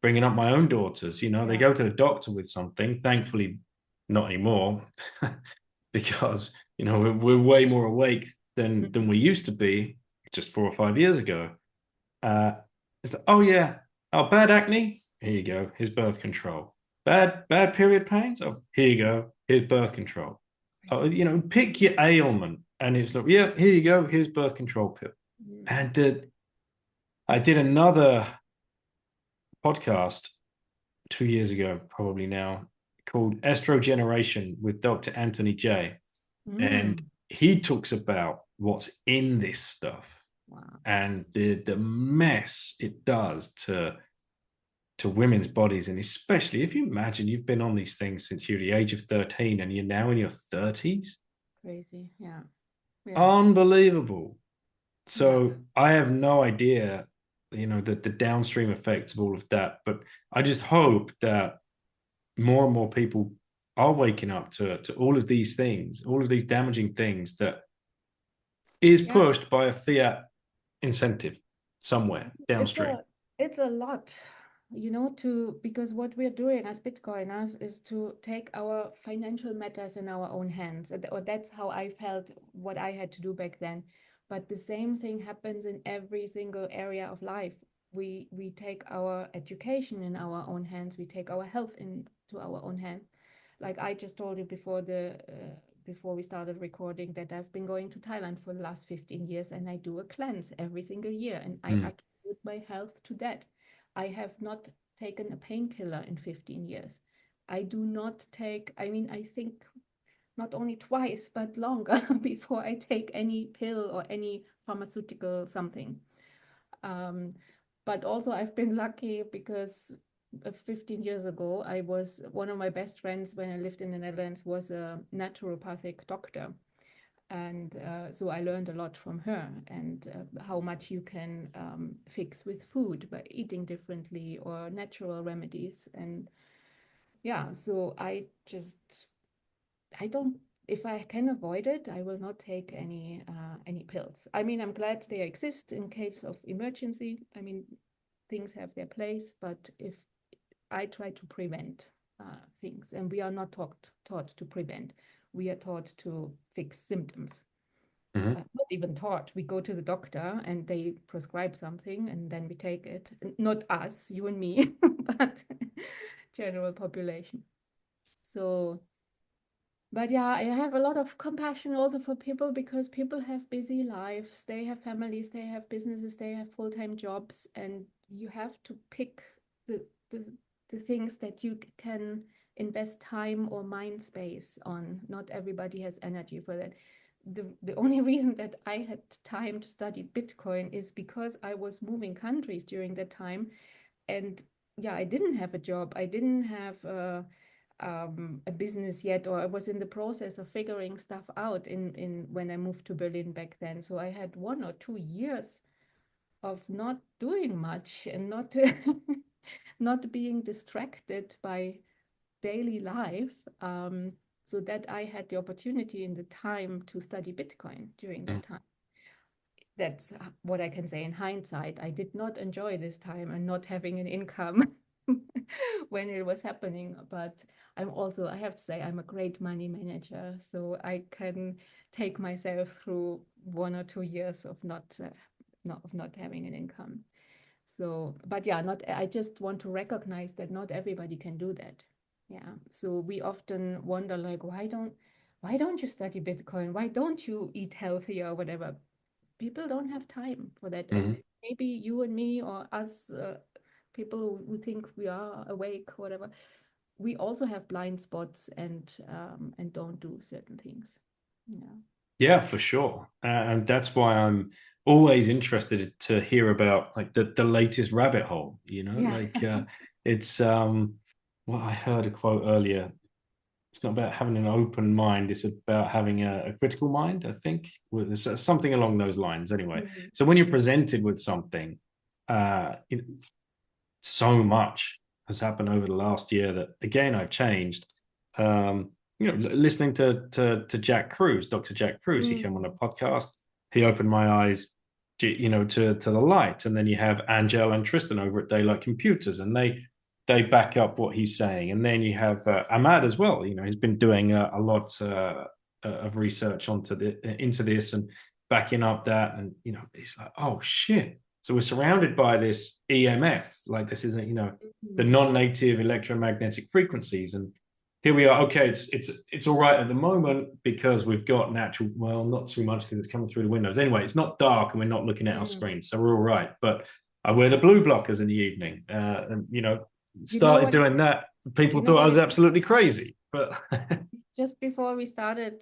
Speaker 1: bringing up my own daughters. They go to the doctor with something, thankfully not anymore, because we're way more awake than we used to be just 4 or 5 years ago. It's like, oh yeah, oh, bad acne, here you go, here's birth control. Bad period pains, oh, here you go, here's birth control. Oh, pick your ailment, and it's like, yeah, here you go, here's birth control pill. And I did another podcast 2 years ago, probably now, called Estrogeneration with Dr. Anthony J. And he talks about what's in this stuff.
Speaker 2: Wow.
Speaker 1: And the mess it does to women's bodies, and especially if you imagine you've been on these things since you're the age of 13 and you're now in your 30s.
Speaker 2: Crazy, yeah.
Speaker 1: Unbelievable. So I have no idea, the downstream effects of all of that, but I just hope that more and more people are waking up to all of these things, all of these damaging things that is pushed by a fiat incentive somewhere downstream.
Speaker 2: It's a lot, because what we're doing as Bitcoiners is to take our financial matters in our own hands. Or that's how I felt what I had to do back then. But the same thing happens in every single area of life. We take our education in our own hands. We take our health into our own hands. Like I just told you before we started recording, that I've been going to Thailand for the last 15 years and I do a cleanse every single year, and I attribute my health to that. I have not taken a painkiller in 15 years. I do not take, I think not only twice, but longer before I take any pill or any pharmaceutical something. But also I've been lucky because 15 years ago, one of my best friends when I lived in the Netherlands was a naturopathic doctor. And so I learned a lot from her, and how much you can fix with food by eating differently or natural remedies. And yeah, so I don't, if I can avoid it, I will not take any pills. I mean, I'm glad they exist in case of emergency. I mean, things have their place, but if I try to prevent things, and we are not taught to prevent. We are taught to fix symptoms. Not even taught. We go to the doctor and they prescribe something, and then we take it. Not us, you and me, but general population. So, but yeah, I have a lot of compassion also for people, because people have busy lives. They have families, they have businesses, they have full-time jobs, and you have to pick the things that you can invest time or mind space on. Not everybody has energy for that. The only reason that I had time to study Bitcoin is because I was moving countries during that time. And yeah, I didn't have a job. I didn't have a business yet, or I was in the process of figuring stuff out in when I moved to Berlin back then. So I had 1 or 2 years of not doing much and not not being distracted by daily life, so that I had the opportunity and the time to study Bitcoin during that time. That's what I can say in hindsight. I did not enjoy this time and not having an income when it was happening. But I have to say, I'm a great money manager, so I can take myself through 1 or 2 years of not having an income. So, but yeah, I just want to recognize that not everybody can do that. Yeah. So we often wonder, like, why don't you study Bitcoin? Why don't you eat healthy or whatever? People don't have time for that. And maybe you and me, or us, people who think we are awake, whatever, we also have blind spots and don't do certain things. Yeah.
Speaker 1: Yeah, for sure. And that's why I'm always interested to hear about like the latest rabbit hole,
Speaker 2: Yeah.
Speaker 1: like it's well, I heard a quote earlier. It's not about having an open mind, it's about having a critical mind, I think. Something along those lines anyway. So when you're presented with something, so much has happened over the last year that again I've changed. Listening to Jack Cruz, Dr. Jack Cruz, he came on a podcast. He opened my eyes, to the light. And then you have Anja and Tristan over at Daylight Computers, and they back up what he's saying. And then you have Ahmad as well. He's been doing a lot of research into this and backing up that. And he's like, oh shit. So we're surrounded by this EMF, like this is the non-native electromagnetic frequencies, and here we are. Okay, it's all right at the moment because we've got natural. Well, not too much because it's coming through the windows. Anyway, it's not dark and we're not looking at our screens, so we're all right. But I wear the blue blockers in the evening, and started doing that. People thought I was absolutely crazy. But
Speaker 2: just before we started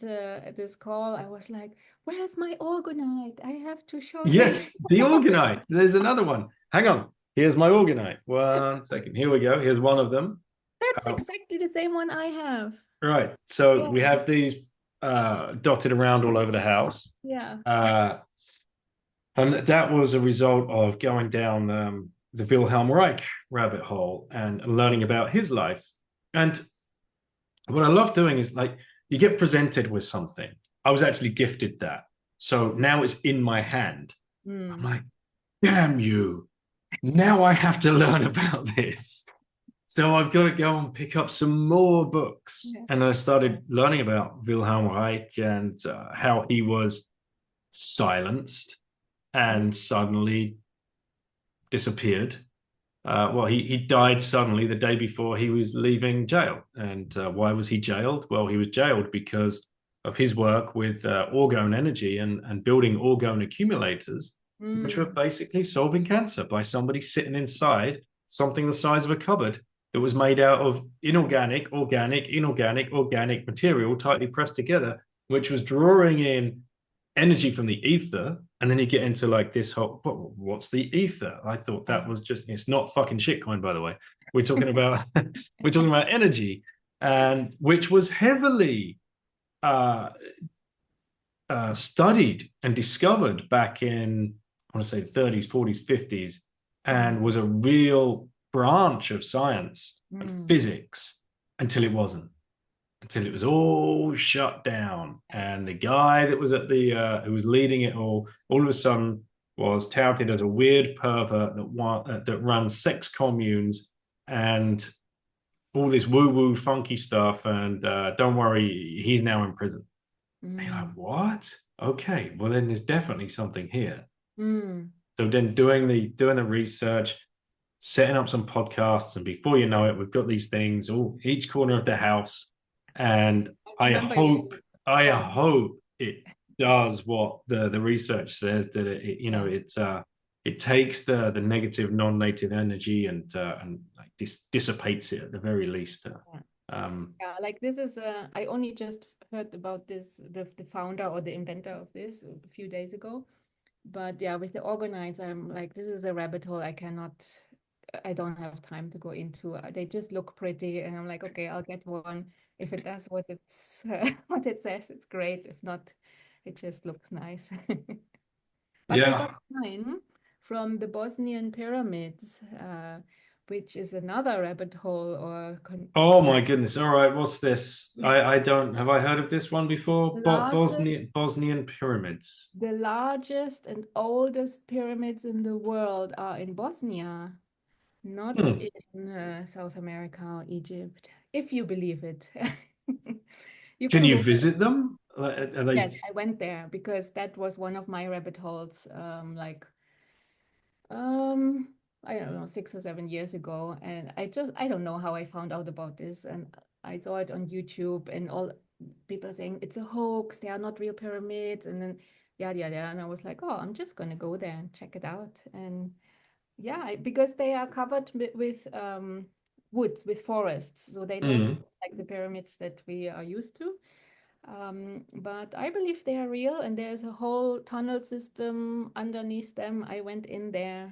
Speaker 2: this call, I was like, "Where's my orgonite? I have to show you."
Speaker 1: Yes, the orgonite. There's another one. Hang on. Here's my orgonite. 1 second. Here we go. Here's one of them.
Speaker 2: That's exactly the same one I have.
Speaker 1: Right. So we have these dotted around all over the house.
Speaker 2: Yeah.
Speaker 1: And that was a result of going down the Wilhelm Reich rabbit hole and learning about his life. And what I love doing is, like, you get presented with something. I was actually gifted that. So now it's in my hand. I'm like, damn you. Now I have to learn about this. So I've got to go and pick up some more books. Yeah. And I started learning about Wilhelm Reich and how he was silenced and suddenly disappeared. He died suddenly the day before he was leaving jail. And why was he jailed? Well, he was jailed because of his work with orgone energy and building orgone accumulators, which were basically solving cancer by somebody sitting inside something the size of a cupboard that was made out of inorganic, organic, inorganic, organic material tightly pressed together, which was drawing in energy from the ether. And then you get into like this whole, what's the ether? I thought that was just, it's not fucking shitcoin, by the way. we're talking about we're talking about energy, and which was heavily studied and discovered back in, I want to say, 30s, 40s, 50s, and was a real branch of science and physics until it wasn't, until it was all shut down. And the guy that was at the who was leading it all of a sudden was touted as a weird pervert that runs sex communes and all this woo-woo funky stuff. And don't worry, he's now in prison. And you're like, what? Okay, well then there's definitely something here. So then doing the research, setting up some podcasts, and before you know it, we've got these things all each corner of the house. And I hope it does what the research says, that it takes the negative non-native energy and like dissipates it at the very least.
Speaker 2: Yeah, like this is I only just heard about this, the founder or the inventor of this a few days ago. But yeah, with the organizer, I'm like, this is a rabbit hole I don't have time to go into. They just look pretty, and I'm like, okay, I'll get one. If it does what it's what it says, it's great. If not, it just looks nice. But I got mine from the Bosnian pyramids, which is another rabbit hole.
Speaker 1: Oh my goodness! All right, what's this? I don't have I heard of this one before? Bosnian pyramids.
Speaker 2: The largest and oldest pyramids in the world are in Bosnia, not in South America or Egypt, if you believe it.
Speaker 1: Can you visit them?
Speaker 2: Yes, I went there because that was one of my rabbit holes, I don't know, 6 or 7 years ago. And I don't know how I found out about this. And I saw it on YouTube, and all people saying it's a hoax, they are not real pyramids, and then yada yada. And I was like, oh, I'm just gonna go there and check it out. And yeah, because they are covered with woods, with forests, so they don't look like the pyramids that we are used to. But I believe they are real, and there's a whole tunnel system underneath them. I went in there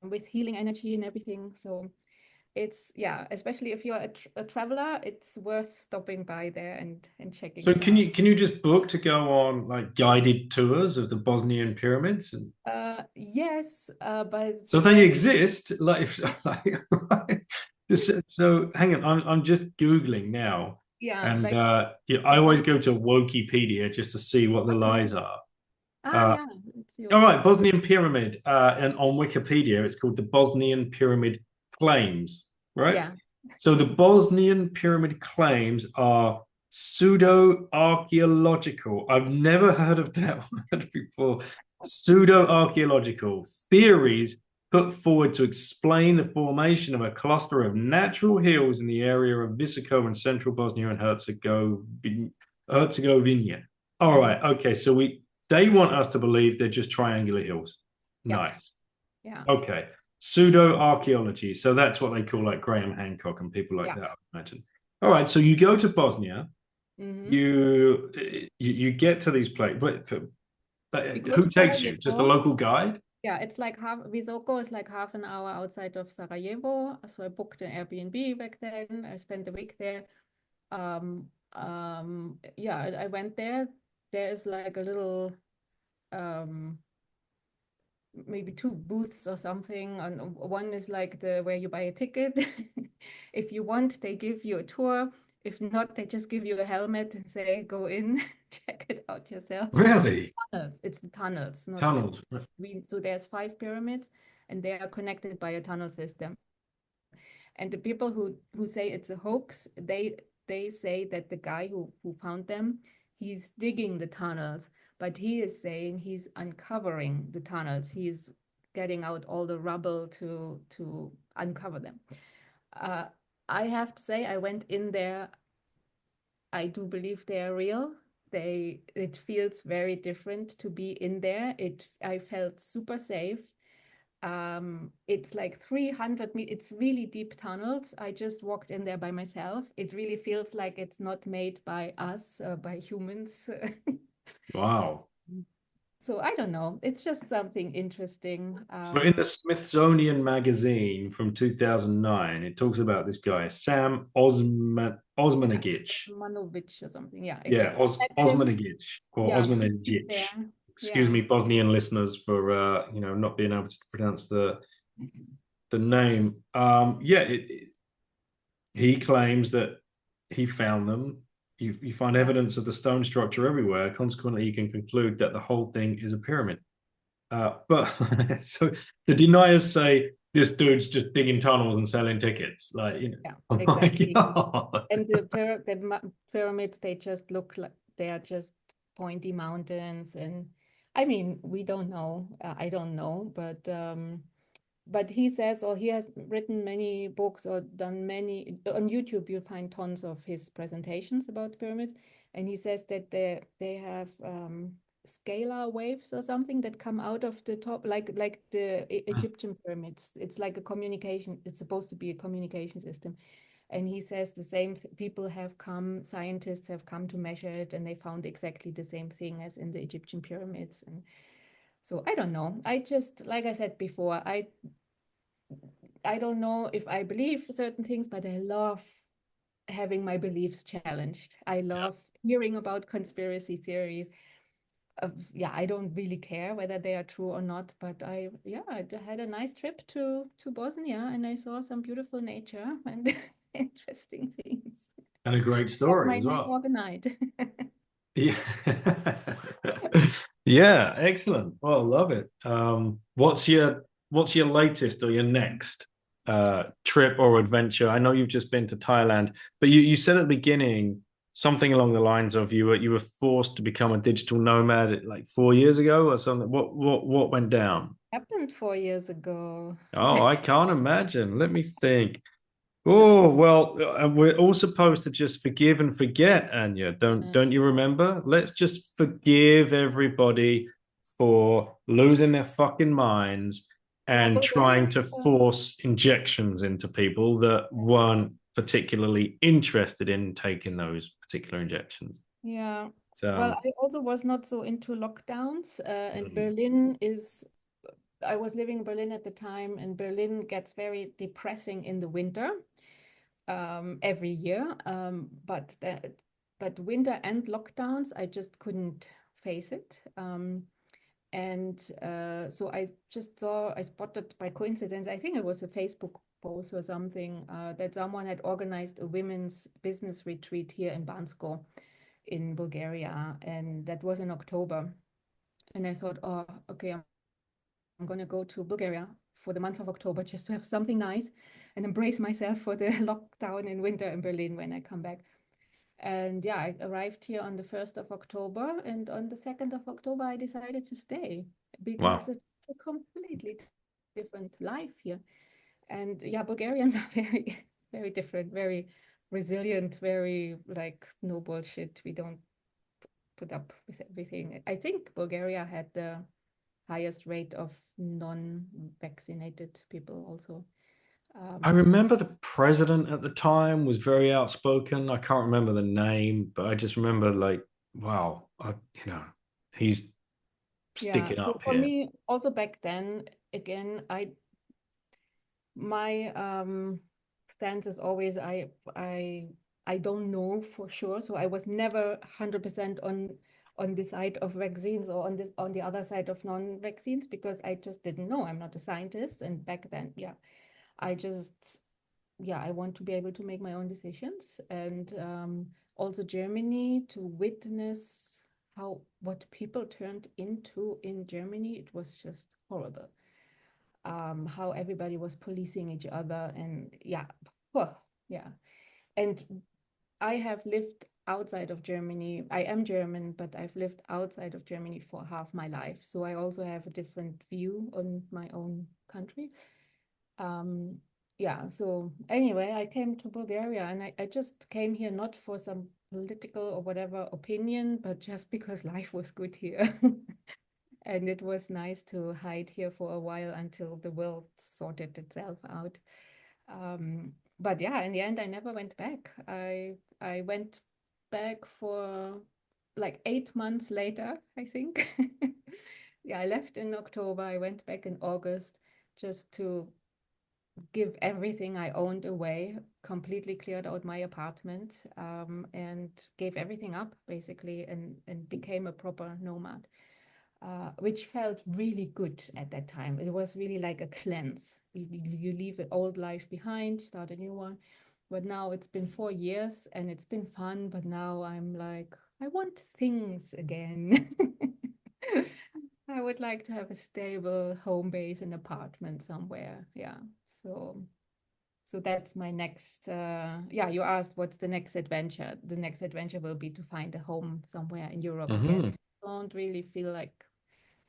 Speaker 2: with healing energy and everything. So it's, yeah, especially if you're a traveler, it's worth stopping by there and checking
Speaker 1: So
Speaker 2: it
Speaker 1: can
Speaker 2: out.
Speaker 1: you just book to go on like guided tours of the Bosnian pyramids?
Speaker 2: Yes, but
Speaker 1: So they exist, like, so hang on, I'm just Googling now.
Speaker 2: yeah,
Speaker 1: And
Speaker 2: like
Speaker 1: I always go to Wikipedia just to see what the lies are.
Speaker 2: yeah, it's
Speaker 1: All
Speaker 2: yours.
Speaker 1: right, Bosnian Pyramid. And on Wikipedia, it's called the Bosnian Pyramid Claims, right?
Speaker 2: Yeah.
Speaker 1: So the Bosnian Pyramid Claims are pseudo-archaeological. I've never heard of that word before. Pseudo-archaeological theories put forward to explain the formation of a cluster of natural hills in the area of Visoko in central Bosnia and Herzegovina. All right, okay, so they want us to believe they're just triangular hills.
Speaker 2: Yeah.
Speaker 1: Nice.
Speaker 2: Yeah.
Speaker 1: Okay. Pseudo-archaeology. So that's what they call like Graham Hancock and people like that, I imagine. All right, so you go to Bosnia, you get to these places. Who takes you? Just a local guide?
Speaker 2: Yeah, it's like Visoko is like half an hour outside of Sarajevo. So I booked an Airbnb back then. I spent the week there. Yeah, I went there. There is like a little, maybe two booths or something. And one is like where you buy a ticket. If you want, they give you a tour. If not, they just give you a helmet and say, go in, check it out yourself.
Speaker 1: Really?
Speaker 2: It's the tunnels, not
Speaker 1: Tunnels.
Speaker 2: so there's 5 pyramids, and they are connected by a tunnel system. And the people who say it's a hoax, they say that the guy who found them, he's digging the tunnels, but he is saying he's uncovering the tunnels. He's getting out all the rubble to uncover them. I have to say, I went in there. I do believe they are real. It feels very different to be in there. I felt super safe. It's like 300 meters. It's really deep tunnels. I just walked in there by myself. It really feels like it's not made by us, by humans.
Speaker 1: Wow.
Speaker 2: So I don't know. It's just something interesting.
Speaker 1: So in the Smithsonian magazine from 2009, it talks about this guy, Sam Osmanagich.
Speaker 2: Manovich or something. Yeah,
Speaker 1: Yeah,
Speaker 2: exactly. Met him.
Speaker 1: Osmanagich or
Speaker 2: Yeah, he's there.
Speaker 1: Osmanagich. Excuse
Speaker 2: Yeah.
Speaker 1: me, Bosnian listeners, for not being able to pronounce the name. He claims that he found them. You find evidence of the stone structure everywhere. Consequently, you can conclude that the whole thing is a pyramid. But so the deniers say this dude's just digging tunnels and selling tickets. Like,
Speaker 2: Yeah,
Speaker 1: oh my
Speaker 2: exactly.
Speaker 1: God.
Speaker 2: And the pyramids, they just look like they are just pointy mountains. And I mean, we don't know. I don't know, but he says, or he has written many books or done many on YouTube. You find tons of his presentations about pyramids, and he says that they have scalar waves or something that come out of the top, like the Egyptian pyramids. It's like a communication. It's supposed to be a communication system. And he says the same people have come, scientists have come to measure it, and they found exactly the same thing as in the Egyptian pyramids. And so I don't know. I just, like I said before, I don't know if I believe certain things, but I love having my beliefs challenged. I love hearing about conspiracy theories. Yeah, I don't really care whether they are true or not, but I had a nice trip to Bosnia, and I saw some beautiful nature and interesting things.
Speaker 1: And a great
Speaker 2: Got
Speaker 1: story
Speaker 2: my
Speaker 1: as
Speaker 2: nice
Speaker 1: well.
Speaker 2: organite.
Speaker 1: Yeah. Yeah, excellent. Well, I love it. What's your latest or your next trip or adventure? I know you've just been to Thailand, but you said at the beginning something along the lines of you were forced to become a digital nomad like 4 years ago or something. What went down?
Speaker 2: Happened 4 years ago.
Speaker 1: Oh, I can't imagine. Let me think. Oh, well, we're all supposed to just forgive and forget, Anja. Don't you remember? Let's just forgive everybody for losing their fucking minds
Speaker 2: Yeah,
Speaker 1: and
Speaker 2: Bulgaria.
Speaker 1: trying to force injections into people that weren't particularly interested in taking those particular injections.
Speaker 2: Yeah. Well,
Speaker 1: So,
Speaker 2: I also was not so into lockdowns, and Berlin is, I was living in Berlin at the time, and Berlin gets very depressing in the winter, every year. But winter and lockdowns, I just couldn't face it. And so I spotted by coincidence, I think it was a Facebook post or something, that someone had organized a women's business retreat here in Bansko in Bulgaria, and that was in October. And I thought, oh, okay, I'm going to go to Bulgaria for the month of October just to have something nice and embrace myself for the lockdown in winter in Berlin when I come back. And yeah, I arrived here on the 1st of October, and on the 2nd of October, I decided to stay because
Speaker 1: wow.
Speaker 2: it's a completely different life here. And yeah, Bulgarians are very, very different, very resilient, very like no bullshit. We don't put up with everything. I think Bulgaria had the highest rate of non-vaccinated people also.
Speaker 1: I remember the president at the time was very outspoken. I can't remember the name, but I just remember like, wow, he's
Speaker 2: Yeah,
Speaker 1: sticking
Speaker 2: so
Speaker 1: up
Speaker 2: for
Speaker 1: here.
Speaker 2: me, also back then, again, my stance is always I don't know for sure. So I was never 100% on the side of vaccines or on the other side of non-vaccines because I just didn't know. I'm not a scientist, and back then, yeah, I just I want to be able to make my own decisions, and also Germany, to witness what people turned into in Germany, it was just horrible. How everybody was policing each other, and yeah, yeah. And I have lived outside of Germany. I am German, but I've lived outside of Germany for half my life, so I also have a different view on my own country. Um, yeah, so anyway, I came to Bulgaria, and I just came here not for some political or whatever opinion, but just because life was good here. And it was nice to hide here for a while until the world sorted itself out. But yeah, in the end, I never went back. I went back for like 8 months later, I think. Yeah, I left in October. I went back in August just to give everything I owned away, completely cleared out my apartment, and gave everything up basically, and became a proper nomad, which felt really good at that time. It was really like a cleanse. You leave an old life behind, start a new one. But now it's been 4 years and it's been fun, but now I'm like, I want things again. I would like to have a stable home base, an apartment somewhere. Yeah. So that's my next, yeah, you asked what's the next adventure. The next adventure will be to find a home somewhere in Europe again. I don't really feel like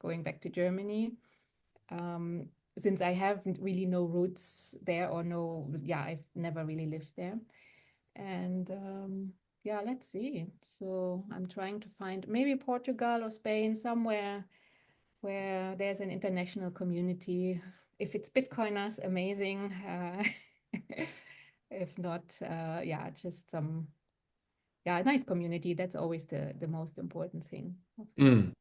Speaker 2: going back to Germany, since I have really no roots there, or no, yeah, I've never really lived there. And yeah, let's see. So I'm trying to find maybe Portugal or Spain, somewhere where there's an international community. If it's Bitcoiners, amazing. If not, yeah, just some, yeah, a nice community. That's always the most important thing.
Speaker 1: Mm.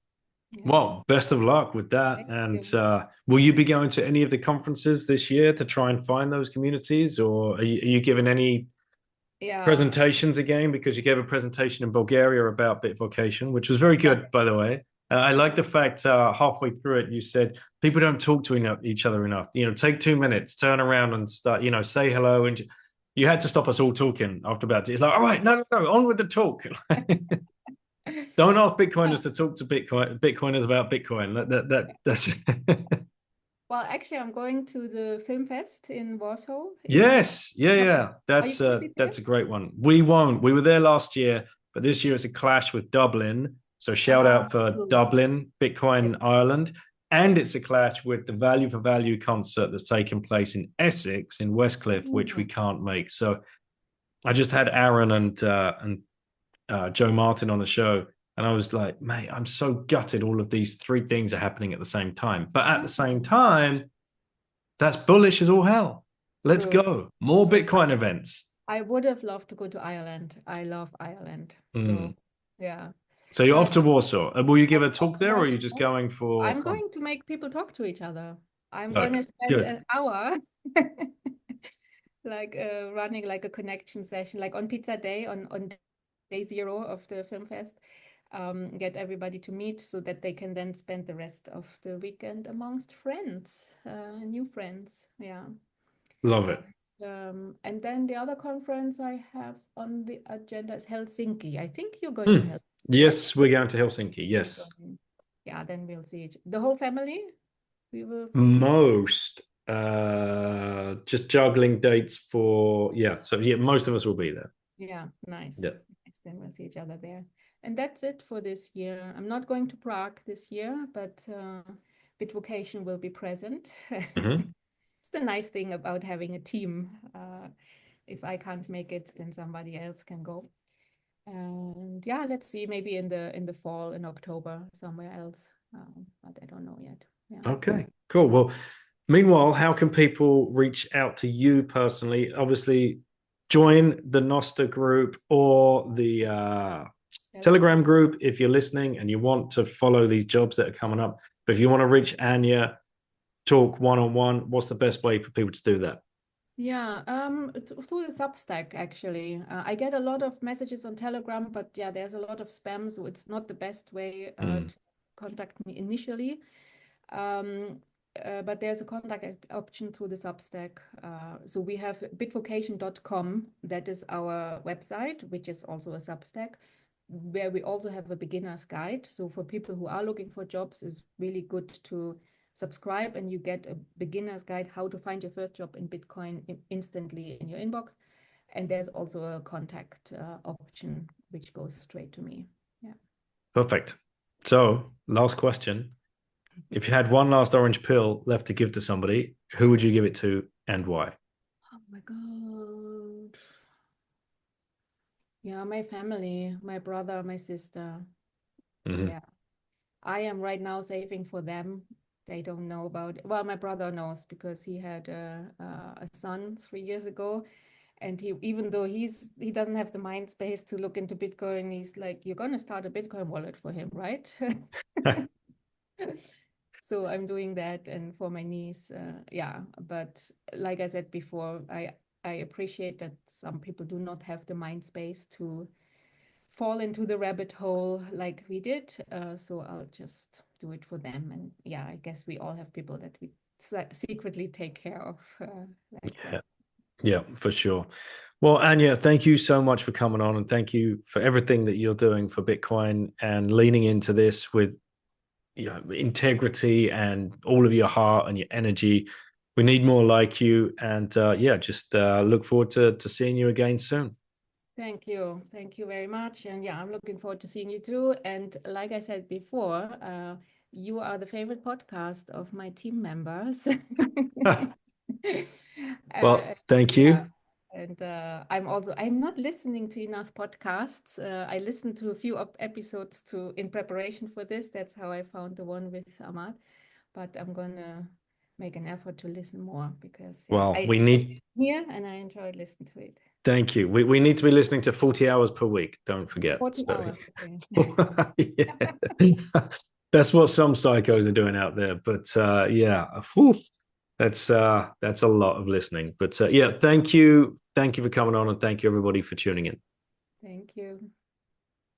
Speaker 2: Yeah.
Speaker 1: Well, best of luck with that.
Speaker 2: Thank
Speaker 1: And
Speaker 2: you.
Speaker 1: will you be going to any of the conferences this year to try and find those communities, or are you giving any
Speaker 2: Yeah.
Speaker 1: presentations again? Because you gave a presentation in Bulgaria about Bitvocation, which was very good, by the way. I like the fact halfway through it, you said people don't talk to each other enough. Take 2 minutes, turn around and start, say hello. And you had to stop us all talking after about it. It's like, all right, no, on with the talk. Don't ask Bitcoiners to talk to Bitcoiners about Bitcoin. That's
Speaker 2: Well, actually, I'm going to the film fest in Warsaw.
Speaker 1: Yes, yeah.
Speaker 2: Are you going to be there?
Speaker 1: That's a great one. We won't. We were there last year, but this year it's a clash with Dublin. So shout out for
Speaker 2: Cool.
Speaker 1: Dublin,
Speaker 2: Yes.
Speaker 1: Bitcoin Ireland. And it's a clash with the Value for Value concert that's taking place in Essex, in Westcliff, which we can't make. So I just had Aaron and Joe Martin on the show, and I was like, mate, I'm so gutted all of these three things are happening at the same time. But at the same time, that's bullish as all hell. Let's
Speaker 2: True.
Speaker 1: go. More
Speaker 2: True.
Speaker 1: Bitcoin events.
Speaker 2: I would have loved to go to Ireland. I love Ireland. So, yeah.
Speaker 1: So you're off
Speaker 2: But
Speaker 1: to Warsaw. Will you give a
Speaker 2: of
Speaker 1: talk there, or are
Speaker 2: course,
Speaker 1: you just going for
Speaker 2: I'm
Speaker 1: fun?
Speaker 2: going to make people talk to each other. I'm going
Speaker 1: Good.
Speaker 2: to spend
Speaker 1: Good.
Speaker 2: an hour like running like a connection session, like on Pizza Day, on day 0 of the film fest. Get everybody to meet so that they can then spend the rest of the weekend amongst friends, new friends. Yeah.
Speaker 1: Love it.
Speaker 2: And then the other conference I have on the agenda is Helsinki. I think you're going to Helsinki, right?
Speaker 1: Yes, we're going to Helsinki. Yes.
Speaker 2: Yeah, then we'll see the whole family. We will see.
Speaker 1: Most just juggling dates for So yeah, most of us will be there.
Speaker 2: Yeah, nice.
Speaker 1: Yeah.
Speaker 2: Nice. Then we'll see each other there. And that's it for this year. I'm not going to Prague this year, but Bitvocation will be present. It's the nice thing about having a team. If I can't make it, then somebody else can go. And yeah, let's see, maybe in the fall, in October, somewhere else. But I don't know yet. Yeah.
Speaker 1: Okay, cool. Well, meanwhile, how can people reach out to you personally? Obviously, join the Nosta group or the Telegram group if you're listening and you want to follow these jobs that are coming up. But if you want to reach Anja, talk one-on-one, what's the best way for people to do that?
Speaker 2: Yeah, through the Substack, actually. I get a lot of messages on Telegram, but yeah, there's a lot of spam, so it's not the best way to contact me initially. But there's a contact option through the Substack. So we have bitvocation.com. That is our website, which is also a Substack, where we also have a beginner's guide. So for people who are looking for jobs, it's really good to subscribe, and you get a beginner's guide how to find your first job in Bitcoin instantly in your inbox. And there's also a contact option, which goes straight to me. Yeah.
Speaker 1: Perfect. So, last question. If you had one last orange pill left to give to somebody, who would you give it to and why?
Speaker 2: Oh my God. Yeah, my family, my brother, my sister. Yeah. I am right now saving for them. They don't know about it. Well, my brother knows because he had a son 3 years ago, and even though he doesn't have the mind space to look into Bitcoin, he's like, you're gonna start a Bitcoin wallet for him, right? So I'm doing that, and for my niece, yeah. But like I said before, I appreciate that some people do not have the mind space to fall into the rabbit hole like we did. So I'll just do it for them. And yeah, I guess we all have people that we secretly take care of like
Speaker 1: Yeah.
Speaker 2: that.
Speaker 1: Yeah, for sure. Well, Anja, thank you so much for coming on, and thank you for everything that you're doing for Bitcoin and leaning into this with, you know, integrity and all of your heart and your energy. We need more like you, and yeah, just look forward to seeing you again soon.
Speaker 2: Thank you. Thank you very much. And yeah, I'm looking forward to seeing you too. And like I said before, you are the favorite podcast of my team members.
Speaker 1: Well, thank
Speaker 2: Yeah.
Speaker 1: you.
Speaker 2: And I'm not listening to enough podcasts. I listened to a few episodes in preparation for this. That's how I found the one with Ahmad. But I'm gonna make an effort to listen more because yeah,
Speaker 1: Well,
Speaker 2: I
Speaker 1: we need.
Speaker 2: here and I enjoyed listening to it.
Speaker 1: Thank you. We need to be listening to 40 hours per week. Don't forget.
Speaker 2: 40
Speaker 1: So,
Speaker 2: hours. Okay.
Speaker 1: yeah. That's what some psychos are doing out there. But yeah, whew, that's a lot of listening. But yeah, thank you. Thank you for coming on, and thank you everybody for tuning in.
Speaker 2: Thank you.